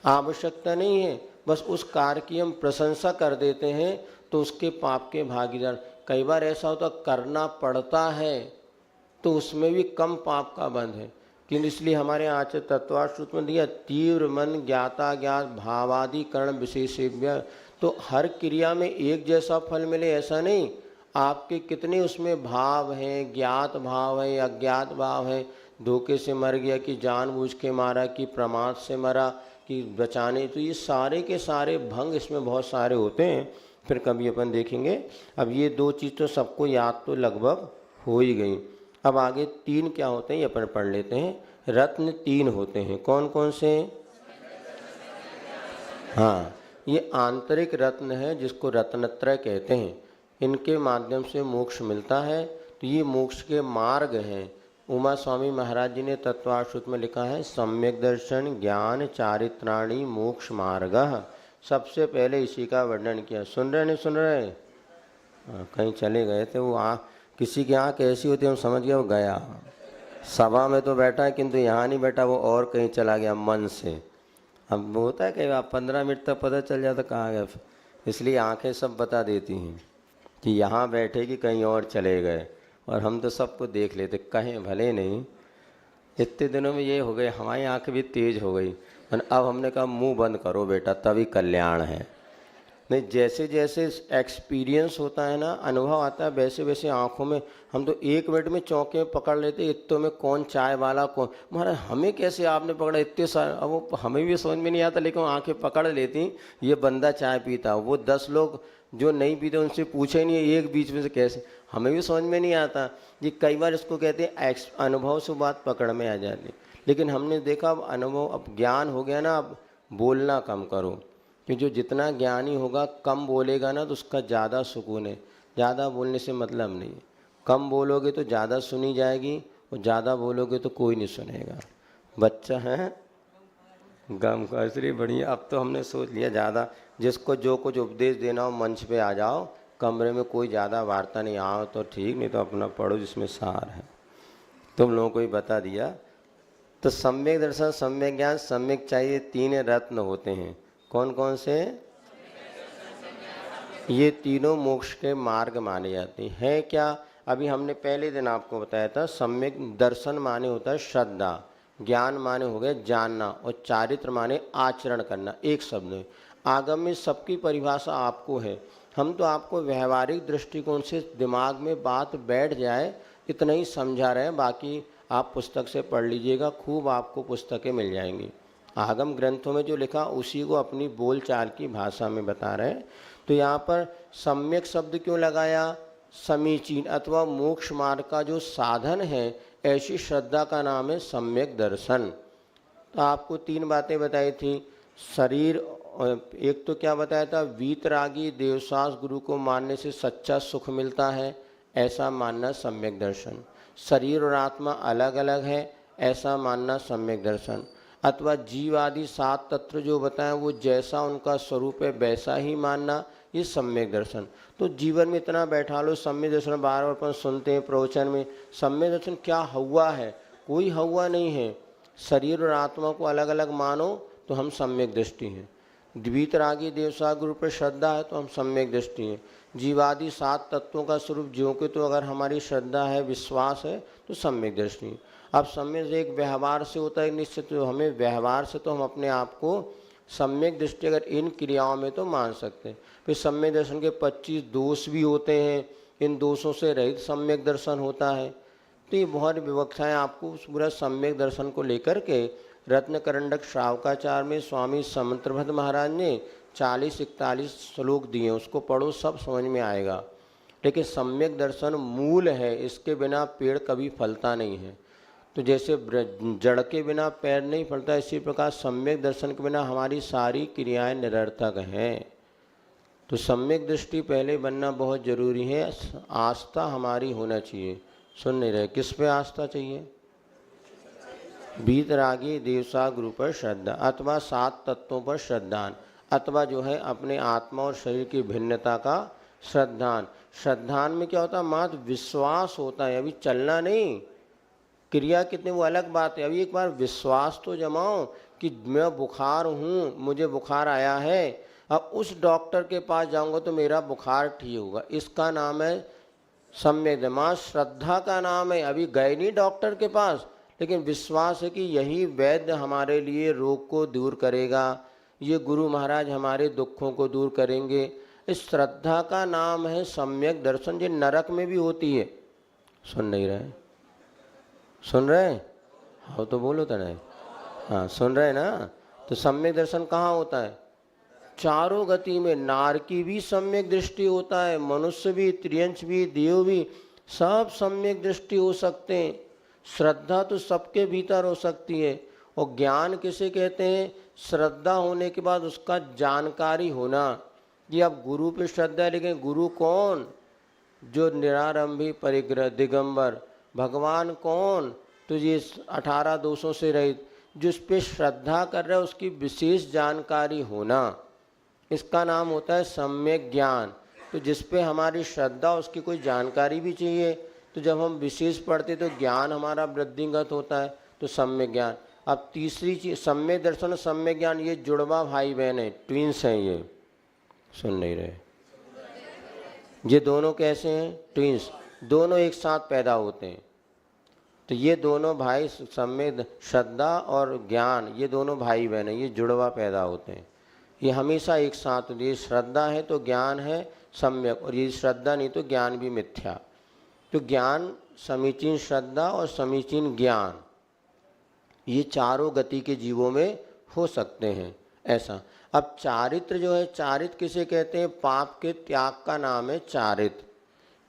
आवश्यकता नहीं है, बस उस कार्य की हम प्रशंसा कर देते हैं तो उसके पाप के भागीदार। कई बार ऐसा होता करना पड़ता है तो उसमें भी कम पाप का बंध है। किंतु इसलिए हमारे आचार्य तत्वार्थ सूत्र में दिया, तीव्र मन ज्ञाता ज्ञात भावादि कर्ण विशेषेभ्य। तो हर क्रिया में एक जैसा फल मिले ऐसा नहीं, आपके कितने उसमें भाव हैं, ज्ञात भाव है, अज्ञात भाव है, धोखे से मर गया कि जानबूझ के मारा कि प्रमाद से मरा कि बचाने, तो ये सारे के सारे भंग इसमें बहुत सारे होते हैं। फिर कभी अपन देखेंगे। अब ये 2 चीज़ तो सबको याद तो लगभग हो ही गई। अब आगे 3 क्या होते हैं ये अपन पढ़ लेते हैं। रत्न 3 होते हैं, कौन कौन से? हाँ, ये आंतरिक रत्न है जिसको रत्नत्रय कहते हैं। इनके माध्यम से मोक्ष मिलता है, तो ये मोक्ष के मार्ग हैं। उमा स्वामी महाराज जी ने तत्वार्थ सूत्र में लिखा है, सम्यक दर्शन ज्ञान चारित्राणी मोक्ष मार्गः। सबसे पहले इसी का वर्णन किया। सुन रहे नहीं सुन रहे? कहीं चले गए थे, वो किसी की आँख ऐसी होती है हम समझ गया वो गया, सभा में तो बैठा है किंतु यहाँ नहीं बैठा, वो और कहीं चला गया मन से। अब होता है कई बार 15 मिनट तक पता चल जाता कहाँ गया, इसलिए आंखें सब बता देती हैं कि यहाँ बैठे कि कहीं और चले गए, और हम तो सबको देख लेते, कहें भले नहीं। इतने दिनों में ये हो गए, हमारी आंखें भी तेज हो गई, अब हमने कहा मुंह बंद करो बेटा तभी कल्याण है। नहीं, जैसे जैसे एक्सपीरियंस होता है ना, अनुभव आता है, वैसे वैसे आँखों में, हम तो 1 मिनट में चौके में पकड़ लेते, इतने में कौन चाय वाला कौन, महाराज हमें कैसे आपने पकड़ा इतने सारे। अब वो हमें भी समझ में नहीं आता, लेकिन आंखें पकड़ लेती ये बंदा चाय पीता, वो 10 लोग जो नहीं पीते उनसे पूछे नहीं है एक बीच में से कैसे, हमें भी समझ में नहीं आता। ये कई बार इसको कहते हैं अनुभव से बात पकड़ में आ जाती। लेकिन हमने देखा अब अनुभव, अब ज्ञान हो गया ना, अब बोलना कम करो, कि जो जितना ज्ञानी होगा कम बोलेगा ना तो उसका ज़्यादा सुकून है। ज़्यादा बोलने से मतलब नहीं है, कम बोलोगे तो ज़्यादा सुनी जाएगी, और ज़्यादा बोलोगे तो कोई नहीं सुनेगा। बच्चा है गम का, इसलिए बढ़िया। अब तो हमने सोच लिया ज़्यादा जिसको जो कुछ उपदेश देना हो मंच पे आ जाओ, कमरे में कोई ज़्यादा वार्ता नहीं, आओ तो ठीक, नहीं तो अपना पढ़ो जिसमें सार है। तुम लोगों को ही बता दिया। तो सम्यक दर्शन, सम्यक ज्ञान, सम्यक चाहिए, 3 रत्न होते हैं। कौन कौन से? ये तीनों मोक्ष के मार्ग माने जाते हैं। क्या? अभी हमने पहले दिन आपको बताया था, सम्यक दर्शन माने होता है श्रद्धा, ज्ञान माने हो गया जानना, और चारित्र माने आचरण करना। एक शब्द है, आगम में सबकी परिभाषा आपको है, हम तो आपको व्यवहारिक दृष्टिकोण से दिमाग में बात बैठ जाए इतना ही समझा रहे हैं। बाकी आप पुस्तक से पढ़ लीजिएगा, खूब आपको पुस्तकें मिल जाएंगी। आगम ग्रंथों में जो लिखा उसी को अपनी बोलचाल की भाषा में बता रहे हैं। तो यहाँ पर सम्यक शब्द क्यों लगाया? समीचीन अथवा मोक्ष मार्ग का जो साधन है, ऐसी श्रद्धा का नाम है सम्यक दर्शन। तो आपको 3 बातें बताई थी। शरीर, एक तो क्या बताया था? वीतरागी देवसास गुरु को मानने से सच्चा सुख मिलता है, ऐसा मानना सम्यक दर्शन। शरीर और आत्मा अलग अलग है, ऐसा मानना सम्यक दर्शन। अथवा जीव आदि 7 तत्व जो बताएं वो जैसा उनका स्वरूप है वैसा ही मानना, ये सम्यक दर्शन। तो जीवन में इतना बैठा लो, सम्यक दर्शन बार बार अपन सुनते हैं प्रवचन में। सम्यक दर्शन क्या हुआ है? कोई हुआ नहीं है। शरीर और आत्मा को अलग अलग मानो तो हम सम्यक दृष्टि हैं। द्वितरागी देवसा गुरु पर श्रद्धा है तो हम सम्यक दृष्टि हैं। जीवादि 7 तत्वों का स्वरूप ज्यों के तो अगर हमारी श्रद्धा है, विश्वास है तो सम्यक दृष्टि है। अब सम्यक से एक व्यवहार से होता है निश्चित, तो हमें व्यवहार से तो हम अपने आप को सम्यक दृष्टि अगर इन क्रियाओं में तो मान सकते हैं। फिर सम्यक दर्शन के 25 दोष भी होते हैं, इन दोषों से रहित सम्यक दर्शन होता है। तो ये बहुत विवक्षाएँ आपको पूरा सम्यक दर्शन को लेकर के रत्नकरंडक श्रावकाचार में स्वामी समंत्रभद्र महाराज ने 40-41 श्लोक दिए, उसको पढ़ो, सब समझ में आएगा। लेकिन सम्यक दर्शन मूल है, इसके बिना पेड़ कभी फलता नहीं है। तो जैसे जड़ के बिना पैर नहीं फलता, इसी प्रकार सम्यक दर्शन के बिना हमारी सारी क्रियाएं निरर्थक हैं। तो सम्यक दृष्टि पहले बनना बहुत जरूरी है। आस्था हमारी होना चाहिए। सुन नहीं रहे? किस पे आस्था चाहिए? वीतरागी देवसा गुरु पर श्रद्धा, अथवा 7 तत्वों पर श्रद्धान, अथवा जो है अपने आत्मा और शरीर की भिन्नता का श्रद्धान। श्रद्धान में क्या होता है? मात्र विश्वास होता है, अभी चलना नहीं। क्रिया कितने वो अलग बात है। अभी एक बार विश्वास तो जमाओ कि मैं बुखार हूँ, मुझे बुखार आया है, अब उस डॉक्टर के पास जाऊँगा तो मेरा बुखार ठीक होगा, इसका नाम है सम्यक दर्शन। श्रद्धा का नाम है, अभी गए नहीं डॉक्टर के पास, लेकिन विश्वास है कि यही वैद्य हमारे लिए रोग को दूर करेगा, ये गुरु महाराज हमारे दुखों को दूर करेंगे। इस श्रद्धा का नाम है सम्यक दर्शन, जो नरक में भी होती है। सुन नहीं रहे? सुन रहे? हाँ तो बोलो तो नहीं। हाँ सुन रहे ना? तो सम्यक दर्शन कहाँ होता है? चारों गति में। नार की भी सम्यक दृष्टि होता है, मनुष्य भी, त्रियंश भी, देव भी, सब सम्यक दृष्टि हो सकते हैं। श्रद्धा तो सबके भीतर हो सकती है। और ज्ञान किसे कहते हैं? श्रद्धा होने के बाद उसका जानकारी होना कि अब गुरु पे श्रद्धा है, लेकिन गुरु कौन? जो निरारंभी परिग्रह दिगंबर। भगवान कौन? तो ये 18 दोषों से रहित, जिस पे श्रद्धा कर रहा है उसकी विशेष जानकारी होना, इसका नाम होता है सम्यक ज्ञान। तो जिस पे हमारी श्रद्धा, उसकी कोई जानकारी भी चाहिए, तो जब हम विशेष पढ़ते तो ज्ञान हमारा वृद्धिगत होता है, तो सम्यक ज्ञान। अब तीसरी चीज सम्यक दर्शन और सम्यक ज्ञान, ये जुड़वा भाई बहन है, ट्विंस हैं ये। सुन नहीं रहे? ये दोनों कैसे हैं? ट्विंस, दोनों एक साथ पैदा होते हैं। तो ये दोनों भाई सम्यक श्रद्धा और ज्ञान, ये दोनों भाई बहन हैं, ये जुड़वा पैदा होते हैं। ये हमेशा एक साथ, ये श्रद्धा है तो ज्ञान है सम्यक, और ये श्रद्धा नहीं तो ज्ञान भी मिथ्या। तो ज्ञान, समीचीन श्रद्धा और समीचीन ज्ञान, ये चारों गति के जीवों में हो सकते हैं ऐसा। अब चारित्र जो है, चारित्र किसे कहते हैं? पाप के त्याग का नाम है चारित्र।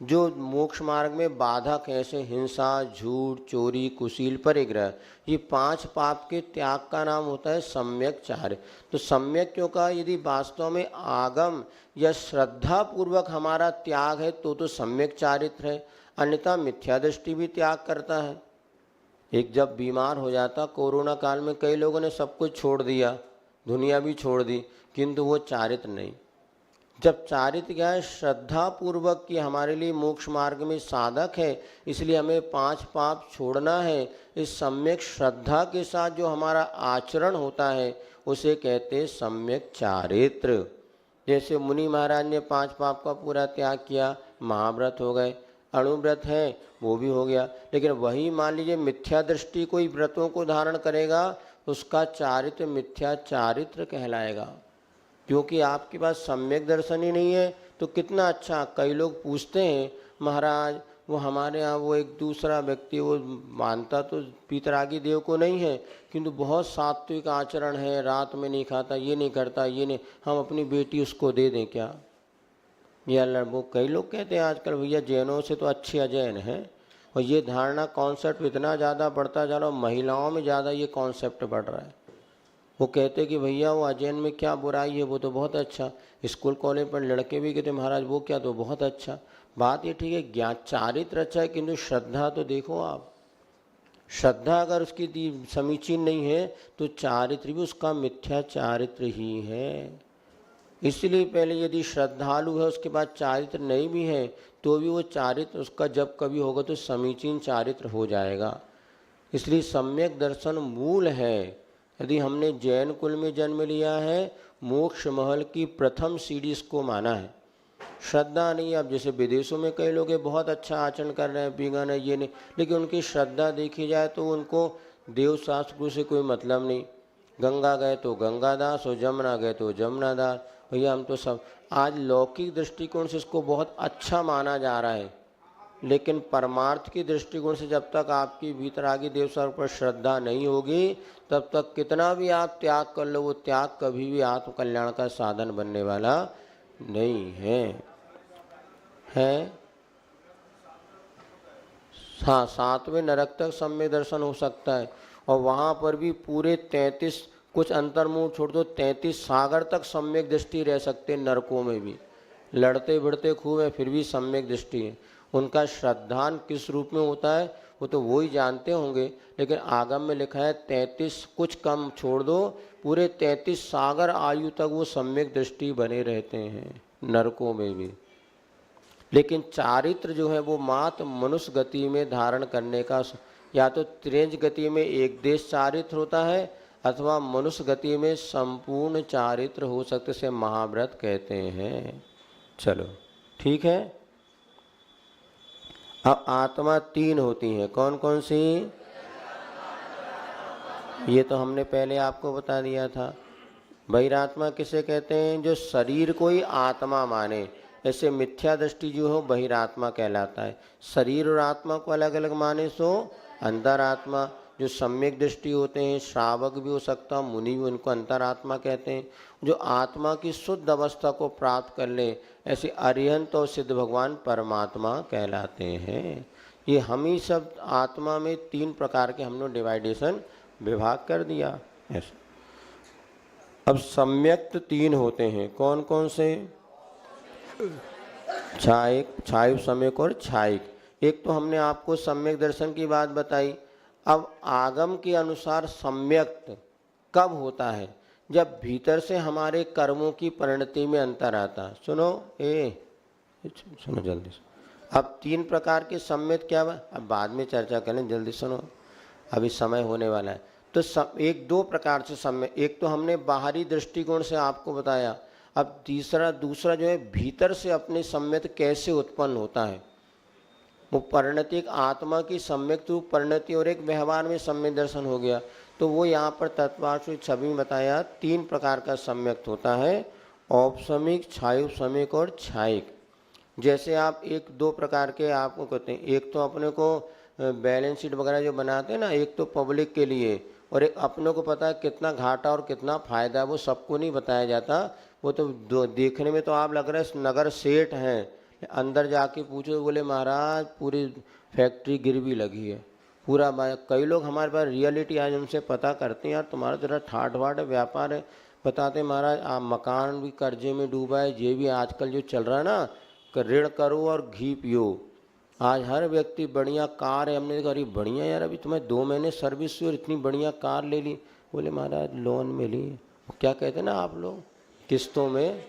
जो मोक्ष मार्ग में बाधक हैं, ऐसे हिंसा, झूठ, चोरी, कुशील, परिग्रह, ये 5 पाप के त्याग का नाम होता है सम्यक चारित्र। तो सम्यक क्यों कहा? यदि वास्तव में आगम या श्रद्धा पूर्वक हमारा त्याग है तो सम्यक चारित्र है, अन्यथा मिथ्या दृष्टि भी त्याग करता है। एक जब बीमार हो जाता, कोरोना काल में कई लोगों ने सब कुछ छोड़ दिया, दुनिया भी छोड़ दी, किंतु वो चारित्र नहीं। जब चारित्र क्या है? श्रद्धा पूर्वक कि हमारे लिए मोक्ष मार्ग में साधक है, इसलिए हमें 5 पाप छोड़ना है। इस सम्यक श्रद्धा के साथ जो हमारा आचरण होता है उसे कहते हैं सम्यक चारित्र। जैसे मुनि महाराज ने 5 पाप का पूरा त्याग किया, महाव्रत हो गए, अणुव्रत है वो भी हो गया। लेकिन वही मान लीजिए मिथ्या दृष्टि कोई व्रतों को धारण करेगा, उसका चारित्र मिथ्या चारित्र कहलाएगा, क्योंकि आपके पास सम्यक दर्शन ही नहीं है। तो कितना अच्छा, कई लोग पूछते हैं महाराज वो हमारे यहाँ वो एक दूसरा व्यक्ति, वो मानता तो पितरागी देव को नहीं है, किंतु बहुत सात्विक आचरण है, रात में नहीं खाता, ये नहीं करता, ये नहीं, हम अपनी बेटी उसको दे दें क्या? या वो कई लोग कहते हैं आजकल भैया जैनों से तो अच्छे अजैन हैं, और ये धारणा कॉन्सेप्ट इतना ज़्यादा बढ़ता जा रहा है, महिलाओं में ज़्यादा ये कॉन्सेप्ट बढ़ रहा है। वो कहते कि भैया वो अजैन में क्या बुराई है, वो तो बहुत अच्छा। स्कूल कॉलेज पर लड़के भी कहते महाराज वो क्या, तो बहुत अच्छा। बात ये ठीक है, ज्ञान चारित्र अच्छा है, किंतु श्रद्धा तो देखो आप, श्रद्धा अगर उसकी समीचीन नहीं है तो चारित्र भी उसका मिथ्या चारित्र ही है। इसलिए पहले यदि श्रद्धालु है उसके बाद चारित्र नहीं भी है तो भी वो चारित्र उसका जब कभी होगा तो समीचीन चारित्र हो जाएगा। इसलिए सम्यक दर्शन मूल है। यदि हमने जैन कुल में जन्म लिया है, मोक्ष महल की प्रथम सीढ़ी इसको माना है, श्रद्धा नहीं। अब जैसे विदेशों में कई लोग बहुत अच्छा आचरण कर रहे हैं, बीगन है, ये नहीं, लेकिन उनकी श्रद्धा देखी जाए तो उनको देव शास्त्र से कोई मतलब नहीं। गंगा गए तो गंगादास और जमुना गए तो जमुनादास। भैया हम तो सब आज लौकिक दृष्टिकोण से इसको बहुत अच्छा माना जा रहा है, लेकिन परमार्थ की दृष्टिकोण से जब तक आपकी भीतरागी देव सर्व पर श्रद्धा नहीं होगी तब तक कितना भी आप त्याग कर लो, वो त्याग कभी भी आत्म कल्याण का साधन बनने वाला नहीं है। हाँ, 7वें नरक तक सम्यक दर्शन हो सकता है, और वहाँ पर भी पूरे 33 कुछ अंतर्मुख छोड़ दो 33 सागर तक सम्यक दृष्टि रह सकते हैं। नरकों में भी लड़ते भिड़ते खूब है फिर भी सम्यक दृष्टि है। उनका श्रद्धान किस रूप में होता है वो तो वो ही जानते होंगे, लेकिन आगम में लिखा है 33 कुछ कम छोड़ दो पूरे 33 सागर आयु तक वो सम्यक दृष्टि बने रहते हैं नरकों में भी। लेकिन चारित्र जो है वो मात्र मनुष्य गति में धारण करने का, या तो त्रिंज गति में एक देश चारित्र होता है अथवा मनुष्य गति में संपूर्ण चारित्र हो सकते से महाव्रत कहते हैं। चलो ठीक है। अब आत्मा 3 होती हैं, कौन कौन सी? ये तो हमने पहले आपको बता दिया था। बहिरात्मा किसे कहते हैं? जो शरीर को ही आत्मा माने, ऐसे मिथ्या दृष्टि जो हो बहिरात्मा कहलाता है। शरीर और आत्मा को अलग अलग माने सो अंतरात्मा। जो सम्यक दृष्टि होते हैं, श्रावक भी हो सकता, मुनि भी, उनको अंतरात्मा कहते हैं। जो आत्मा की शुद्ध अवस्था को प्राप्त कर ले ऐसे अरिहंत और सिद्ध भगवान परमात्मा कहलाते हैं। ये हम ही सब आत्मा में 3 प्रकार के हमने डिवाइडेशन विभाग कर दिया ऐसे। अब सम्यक 3 होते हैं, कौन कौन से? छायिक, सम्यक और छायिक। एक तो हमने आपको सम्यक दर्शन की बात बताई। अब आगम के अनुसार सम्यक कब होता है? जब भीतर से हमारे कर्मों की परिणति में अंतर आता। सुनो सुनो जल्दी से। अब 3 प्रकार के सम्यक क्या है, अब बाद में चर्चा करें, जल्दी सुनो, अभी समय होने वाला है। तो 1-2 प्रकार से सम्यक, एक तो हमने बाहरी दृष्टिकोण से आपको बताया। अब दूसरा जो है भीतर से अपने सम्यक कैसे उत्पन्न होता है, वो परिणति, एक आत्मा की सम्यक रूप परिणति और एक व्यवहार में सम्यक दर्शन हो गया। तो वो यहाँ पर तत्वार्थ छवि बताया 3 प्रकार का सम्यक होता है, औपसमिक, छायोपसमिक और छायिक। जैसे आप 1-2 प्रकार के आपको कहते हैं, एक तो अपने को बैलेंस शीट वगैरह जो बनाते हैं ना, एक तो पब्लिक के लिए, और एक अपने को पता है कितना घाटा और कितना फ़ायदा, वो सबको नहीं बताया जाता। वो तो देखने में तो आप लग रहा है नगर सेठ हैं, अंदर जाके पूछो बोले महाराज पूरी फैक्ट्री गिरवी लगी है पूरा। कई लोग हमारे पास रियलिटी आज उनसे पता करते हैं, यार तुम्हारा जरा ठाट बाट व्यापार है, बताते महाराज आप मकान भी कर्जे में डूबा है, ये भी आजकल जो चल रहा है ना, ऋण करो और घी पियो। आज हर व्यक्ति बढ़िया कार है, हमने कहा अरे बढ़िया यार अभी तुम्हें 2 महीने सर्विस हुई और इतनी बढ़िया कार ले ली। बोले महाराज लोन में ली। क्या कहते हैं ना आप लोग, किस्तों में?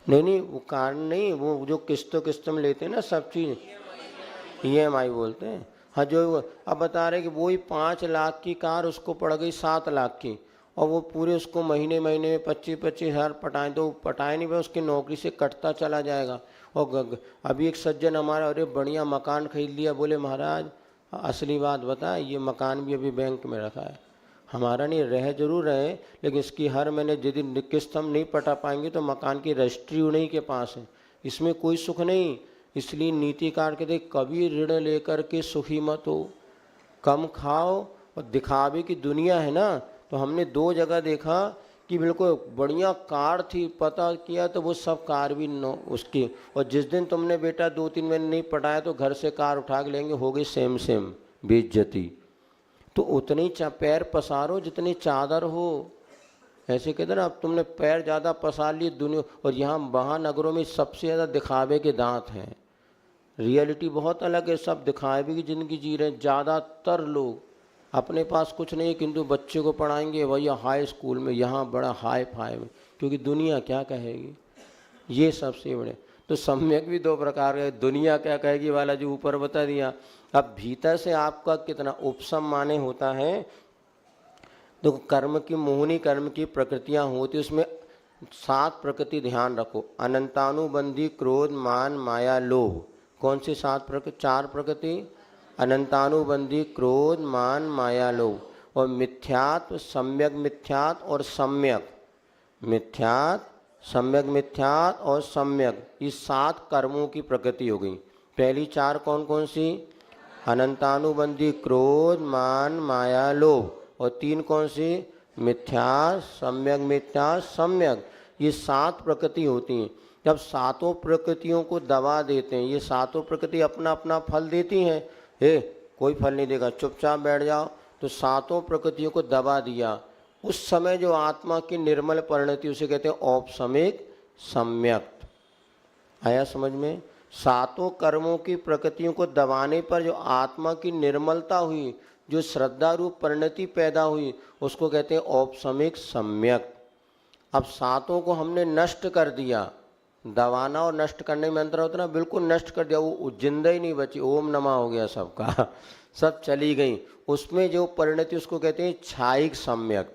नहीं वो कार नहीं, वो जो किस्तों में लेते हैं ना सब चीज़, EMI बोलते हैं। हाँ, जो अब बता रहे कि वही 5 लाख की कार उसको पड़ गई 7 लाख की, और वो पूरे उसको महीने में 25-25 हज़ार पटाएं, तो पटाए नहीं भाई, उसकी नौकरी से कटता चला जाएगा। और अभी एक सज्जन हमारा अरे बढ़िया मकान खरीद लिया। बोले महाराज असली बात बताए, ये मकान भी अभी बैंक में रखा है, हमारा नहीं, रह जरूर रहे, लेकिन इसकी हर महीने यदि किस्त हम नहीं पटा पाएंगे तो मकान की रजिस्ट्री उन्हीं के पास है, इसमें कोई सुख नहीं। इसलिए नीतिकार कहते कभी ऋण लेकर के सुखी मत हो, कम खाओ। और दिखावे की दुनिया है ना, तो हमने 2 जगह देखा कि बिल्कुल बढ़िया कार थी, पता किया तो वो सब कार भी नो उसकी। और जिस दिन तुमने बेटा 2-3 महीने नहीं पढ़ाया तो घर से कार उठा के लेंगे, हो गई सेम बेइज्जती। तो उतनी पैर पसारो जितनी चादर हो। ऐसे कहते ना, अब तुमने पैर ज़्यादा पसार लिए दुनिया। और यहाँ महानगरों में सबसे ज़्यादा दिखावे के दांत हैं। रियलिटी बहुत अलग है, सब दिखावे की ज़िंदगी जी रहे हैं। ज़्यादातर लोग अपने पास कुछ नहीं, किंतु बच्चे को पढ़ाएंगे भैया हाई स्कूल में, यहाँ बड़ा हाई फाई में, क्योंकि दुनिया क्या कहेगी, ये सबसे बड़े। तो सम्यक भी 2 प्रकार के, दुनिया क्या कहेगी वाला जो ऊपर बता दिया। अब भीतर से आपका कितना उपशम माने होता है। तो कर्म की मोहनी, कर्म की प्रकृतियाँ होती, उसमें 7 प्रकृति ध्यान रखो। अनंतानुबंधी, क्रोध, मान, माया, लोभ। कौन सी 4 प्रकृति? अनंतानुबंधी, क्रोध, मान, माया, लोभ। और मिथ्यात्व, सम्यक मिथ्यात्व और सम्यक मिथ्यात्व, सम्यक मिथ्यात्व और सम्यक, ये 7 कर्मों की प्रकृति हो गई। पहली 4 कौन कौन सी? अनंतानुबंधी, क्रोध, मान, माया, लोभ। और 3 कौन सी? मिथ्या, सम्यक मिथ्या, सम्यक। ये 7 प्रकृति होती हैं। जब 7 प्रकृतियों को दबा देते हैं, ये 7 प्रकृति अपना अपना फल देती हैं। कोई फल नहीं देगा, चुपचाप बैठ जाओ। तो 7 प्रकृतियों को दबा दिया, उस समय जो आत्मा की निर्मल परिणति, उसे कहते हैं औपसमिक सम्यक। आया समझ में? 7 कर्मों की प्रकृतियों को दबाने पर जो आत्मा की निर्मलता हुई, जो श्रद्धा रूप परिणति पैदा हुई, उसको कहते हैं औपसमिक सम्यक। अब 7 को हमने नष्ट कर दिया। दबाना और नष्ट करने में अंतर होता ना, बिल्कुल नष्ट कर दिया, वो जिंदा ही नहीं बची, ओम नमः हो गया सबका, सब चली गई। उसमें जो परिणति उसको कहते हैं छायिक सम्यक।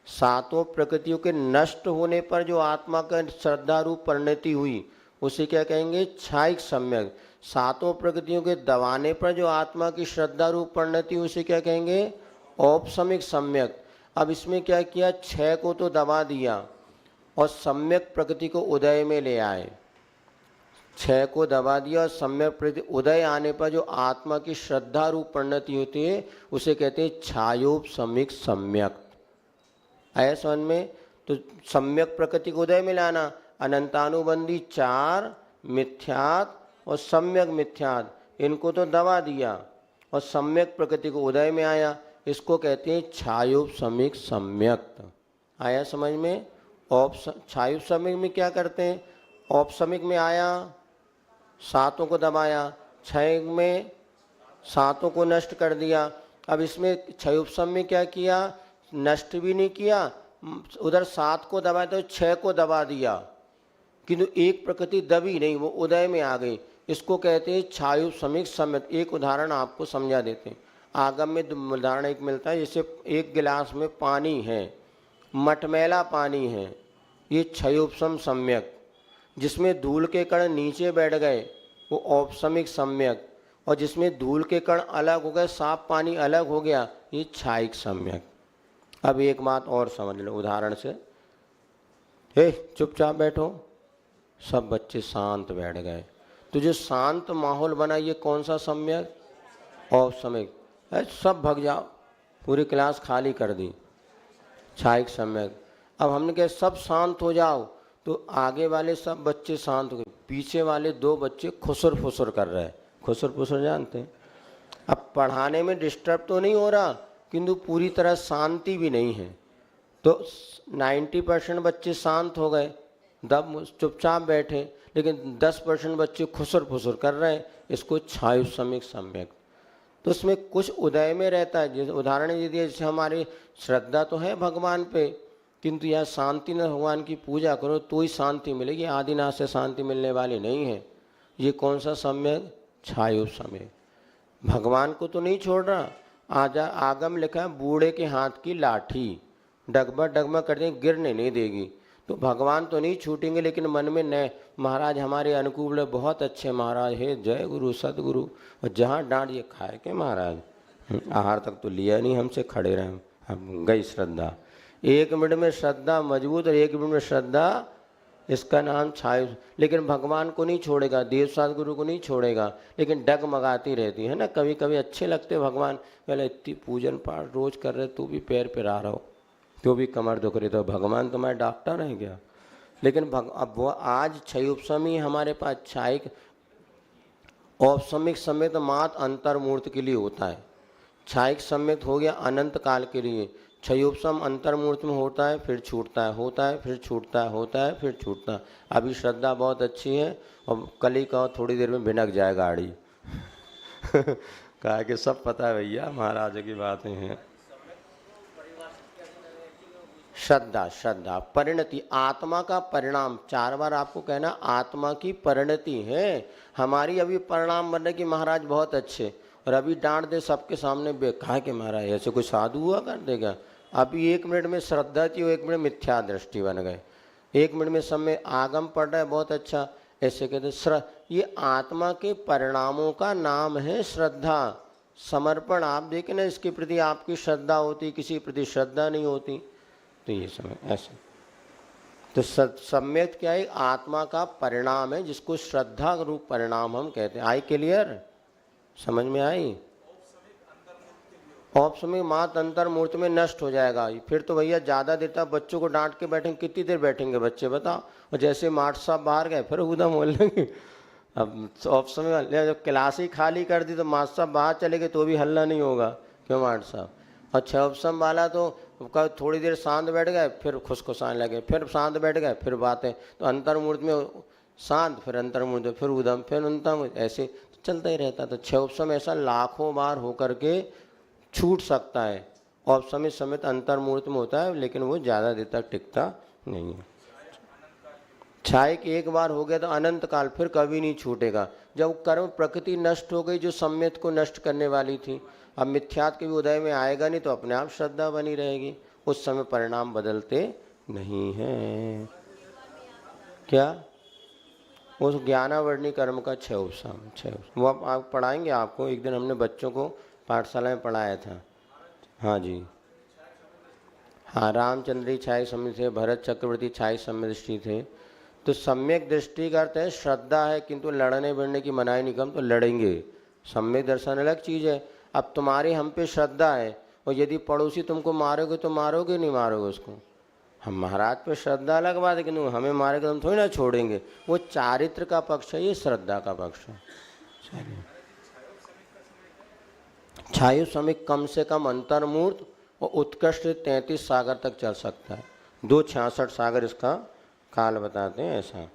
7 प्रकृतियों के नष्ट होने पर जो आत्मा का श्रद्धा रूप परिणति हुई, उसे क्या कहेंगे? छायिक सम्यक। 7 प्रकृतियों के दबाने पर जो आत्मा की श्रद्धा रूप परिणति, उसे क्या कहेंगे? औपसमिक सम्यक। अब इसमें क्या किया? 6 को तो दबा दिया और सम्यक प्रकृति को उदय में ले आए। 6 को दबा दिया और सम्यक प्रकृति उदय आने पर जो आत्मा की श्रद्धा रूप परिणति होती है, उसे कहते हैं छायोपसमिक सम्यक। आया समझ में? तो सम्यक प्रकृति को उदय में लाना, अनंतानुबंधी 4, मिथ्यात्व और सम्यक मिथ्यात्व, इनको तो दबा दिया और सम्यक प्रकृति को उदय में आया, इसको कहते हैं छायोपसमिक सम्यक। आया समझ में? छायोपसमिक में क्या करते हैं? औपसमिक में आया, 7 को दबाया, 6 में 7 को नष्ट कर दिया। अब इसमें छायोपसम में क्या किया? नष्ट भी नहीं किया, उधर 7 को दबाया तो 6 को दबा दिया, किंतु एक प्रकृति दबी नहीं, वो उदय में आ गई। इसको कहते हैं छायोपसमिक सम्यक। एक उदाहरण आपको समझा देते हैं। आगम में उदाहरण एक मिलता है, जैसे एक गिलास में पानी है, मटमैला पानी है, ये छयोपसम सम्यक। जिसमें धूल के कण नीचे बैठ गए वो औपसमिक सम्यक, और जिसमें धूल के कण अलग हो गए, साफ पानी अलग हो गया, ये छायिक सम्यक। अब एक बात और समझ लो उदाहरण से। चुपचाप बैठो, सब बच्चे शांत बैठ गए, तो जो शांत माहौल बना, ये कौन सा सम्यक? औपसमिक। सब भाग जाओ, पूरी क्लास खाली कर दी, छायिक सम्यक। अब हमने कहा सब शांत हो जाओ, तो आगे वाले सब बच्चे शांत हो गए, पीछे वाले 2 बच्चे खुसर फुसर कर रहे हैं। खुसर फुसर जानते हैं? अब पढ़ाने में डिस्टर्ब तो नहीं हो रहा, किंतु पूरी तरह शांति भी नहीं है। तो 90% बच्चे शांत हो गए, दब चुपचाप बैठे, लेकिन 10% बच्चे खुसर फुसर कर रहे हैं, इसको छायोपसमिक सम्यक। तो उसमें कुछ उदय में रहता है। जैसे उदाहरण ये दिया, जैसे हमारी श्रद्धा तो है भगवान पे, किंतु यह शांति न, भगवान की पूजा करो तो ही शांति मिलेगी, आदिनाथ से शांति मिलने वाली नहीं है। ये कौन सा सम्यक? छायोपसमिक। भगवान को तो नहीं छोड़ रहा। आगम लिखा है, बूढ़े के हाथ की लाठी डगमग डगमग कर देंगे, गिरने नहीं देगी। तो भगवान तो नहीं छूटेंगे, लेकिन मन में नए महाराज हमारे अनुकूल है, बहुत अच्छे महाराज है, जय गुरु सदगुरु, और जहाँ डांट ये खाए के महाराज, आहार तक तो लिया नहीं, हमसे खड़े रहे, हम गई श्रद्धा। 1 मिनट में श्रद्धा मजबूत और 1 मिनट में श्रद्धा इसका नाम छाया। लेकिन भगवान को नहीं छोड़ेगा, देव सदगुरु को नहीं छोड़ेगा, लेकिन डगमगाती रहती है ना। कभी कभी अच्छे लगते भगवान, पहले इतनी पूजन पाठ रोज कर रहे, तू भी पैर पे आ रहा हो, तो भी कमर दुख रही, तो भगवान तुम्हारे डॉक्टर है क्या? लेकिन अब वो आज क्षयोपशमी हमारे पास क्षायिक औपशमिक समेत मात अंतर्मूर्त के लिए होता है। क्षायिक समेत हो गया अनंत काल के लिए। क्षयोपशम अंतर्मूर्त में होता है, फिर छूटता है, होता है, फिर छूटता है, होता है, फिर छूटता है। अभी श्रद्धा बहुत अच्छी है और कल ही कहो थोड़ी देर में भिनक जाए गाड़ी। कहा कि सब पता है भैया, महाराज की बातें हैं। श्रद्धा, श्रद्धा परिणति, आत्मा का परिणाम। 4 बार आपको कहना आत्मा की परिणति है। हमारी अभी परिणाम बनने की महाराज बहुत अच्छे, और अभी डांट दे सबके सामने कहा कि महाराज ऐसे कोई साधु हुआ कर देगा। अभी 1 मिनट में श्रद्धा थी, 1 मिनट मिथ्या दृष्टि बन गए। 1 मिनट में सब में आगम पढ़ रहा है, बहुत अच्छा। ऐसे कहते ये आत्मा के परिणामों का नाम है श्रद्धा। समर्पण आप देखें ना, इसके प्रति आपकी श्रद्धा होती, किसी प्रति श्रद्धा नहीं होती, तो ये समय ऐसे। तो सम्यक क्या है? आत्मा का परिणाम है, जिसको श्रद्धा रूप परिणाम हम कहते हैं। I clear? समझ में आई? औपसमिक मात अंतर्मूर्त में नष्ट हो जाएगा। फिर तो भैया ज़्यादा देता, बच्चों को डांट के बैठेंगे, कितनी देर बैठेंगे बच्चे बताओ? और जैसे माट साहब बाहर गए फिर उधम बोल लेंगे। अब औपसमिक जब क्लास ही खाली कर दी तो माट साहब बाहर चले गए तो भी हल्ला नहीं होगा, क्यों माट साहब? और क्षयोपशम वाला तो थोड़ी देर शांत बैठ गए, फिर खुशखुशाने लगे, फिर शांत बैठ गए, फिर बातें। तो अंतर्मूर्त में शांत, फिर अंतर्मूर्त, फिर उदम, फिर अंतर्मूर्त, ऐसे चलता ही रहता। तो क्षयोपशम ऐसा लाखों बार होकर के छूट सकता है। औपशमिक समेत अंतर्मूर्त में होता है, लेकिन वो ज़्यादा देर तक टिकता नहीं है। क्षायिक एक बार हो गया तो अनंत काल फिर कभी नहीं छूटेगा। जब कर्म प्रकृति नष्ट हो गई जो सम्यक को नष्ट करने वाली थी, अब मिथ्यात के भी उदय में आएगा नहीं, तो अपने आप श्रद्धा बनी रहेगी। उस समय परिणाम बदलते नहीं हैं। क्या? उस ज्ञानावर्णी कर्म का क्षयोपशम, वो आप पढ़ाएंगे आपको। एक दिन हमने बच्चों को पाठशाला में पढ़ाया था। हाँ जी, हाँ, रामचंद्री छाई सम्य थे, भरत चक्रवर्ती छाई सम्य दृष्टि थे। तो सम्यक दृष्टि का अर्थ है श्रद्धा है, किंतु लड़ने भिड़ने की मनाही नहीं, कम तो लड़ेंगे। सम्यक दर्शन अलग चीज़ है। अब तुम्हारी हम पे श्रद्धा है, और यदि पड़ोसी तुमको मारोगे तो मारोगे नहीं मारोगे उसको? हम महाराज पे श्रद्धा अलग बात है, कि हमें मारेगा हम थोड़ी ना छोड़ेंगे। वो चारित्र का पक्ष है, ये श्रद्धा का पक्ष है। चलिए, क्षायु समिक कम से कम अंतर्मूर्त और उत्कृष्ट 33 सागर तक चल सकता है। 266 सागर इसका काल बताते हैं ऐसा।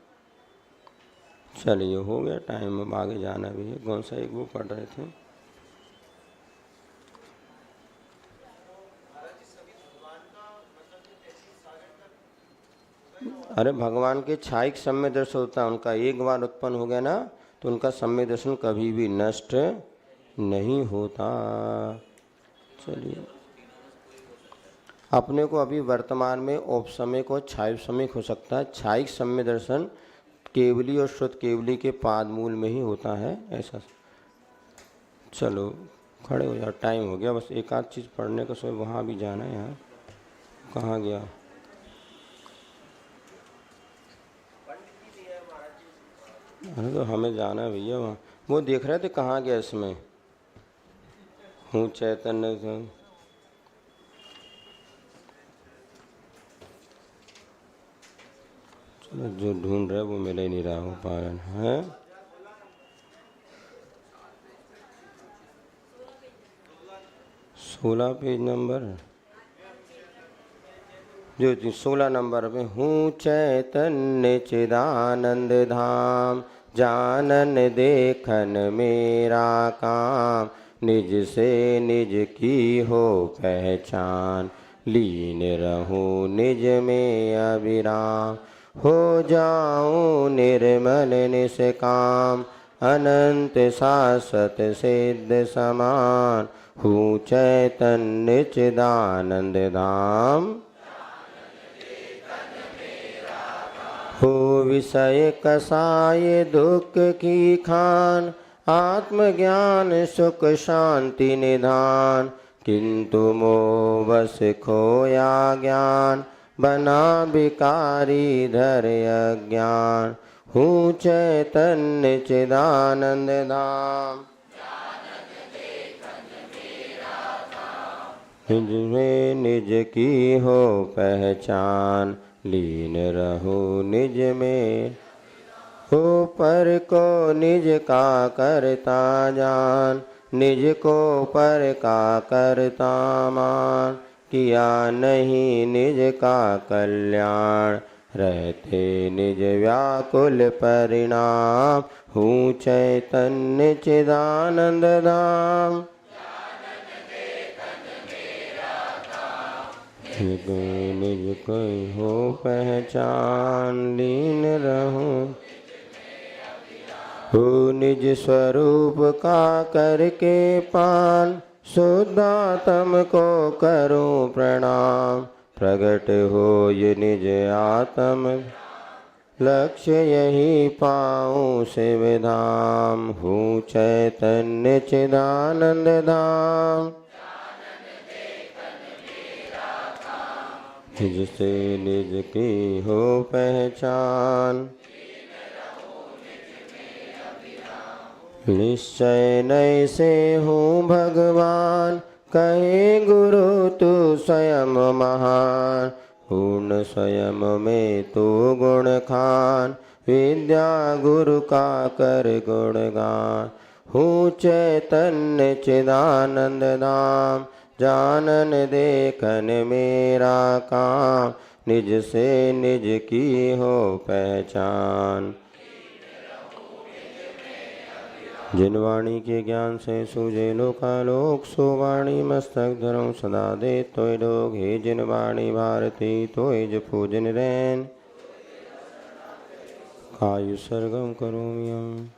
चलिए, हो गया टाइम, अब आगे जाना भी है। कौन सा एक वो पढ़ रहे थे? अरे भगवान के छायिक सम्य दर्शन होता है, उनका एक बार उत्पन्न हो गया ना, तो उनका सम्य दर्शन कभी भी नष्ट नहीं होता। चलिए, अपने को अभी वर्तमान में औपसमिक और छायोपशमिक हो सकता है। छायिक सम्य दर्शन केवली और श्रुत केवली के पाद मूल में ही होता है ऐसा। चलो खड़े हो जाओ, टाइम हो गया। बस एक आध चीज़ पढ़ने को, सो वहाँ भी जाना है। यहाँ कहाँ गया? अरे तो हमें जाना है भैया वहाँ। वो देख रहे थे कहाँ गया इसमें। हूँ चैतन्य से चलो, जो ढूंढ रहे वो मिल ही नहीं रहा। हो पायन है 16 पेज नंबर, जो 16 नंबर में। हूँ चैतन्य चिदानंद धाम, जानन देखन मेरा काम, निज से निज की हो पहचान, लीन रहूं निज में अविराम, हो जाऊं निर्मल निष्काम, अनंत शाश्वत सिद्ध समान, हूँ चैतन्य चिदानंद धाम, हो विषय कसाय दुख की खान, आत्मज्ञान सुख शांति निधान, किंतु मोह बस खोया ज्ञान, बना विकारी धर अज्ञान। हूँ चैतन्य चिदानंद धाम। निज में निज की हो पहचान, लीन रहो निज में। हो पर को निज का करता जान, निज को पर का करता मान। किया नहीं निज का कल्याण, रहते निज व्याकुल परिणाम। हूँ चैतन्य चिदानंद धाम। निज कोई हो पहचान, लीन रहूं हो निज स्वरूप का करके पान। शुद्धात्म को करूं प्रणाम, प्रगट हो ये निज आत्म। लक्ष्य यही पाऊं शिव धाम। हूँ चैतन्य चिदानंद धाम। निज से निज की हो पहचान, निश्चय नय से हूँ भगवान। कहे गुरु तू स्वयं महान, पूर्ण स्वयं में तू गुण खान। विद्या गुरु का कर गुणगान, हूँ चैतन्य चिदानंद धाम। जानन देखन मेरा काम, निज से निज की हो पहचान। जिन वाणी के ज्ञान से सूझे लोकालोक, सो वाणी मस्तक धरो सदा दे तोय लोग। हे जिन वाणी भारती तोय जपो जिन रैन, कायु सर्गम करोमि हम।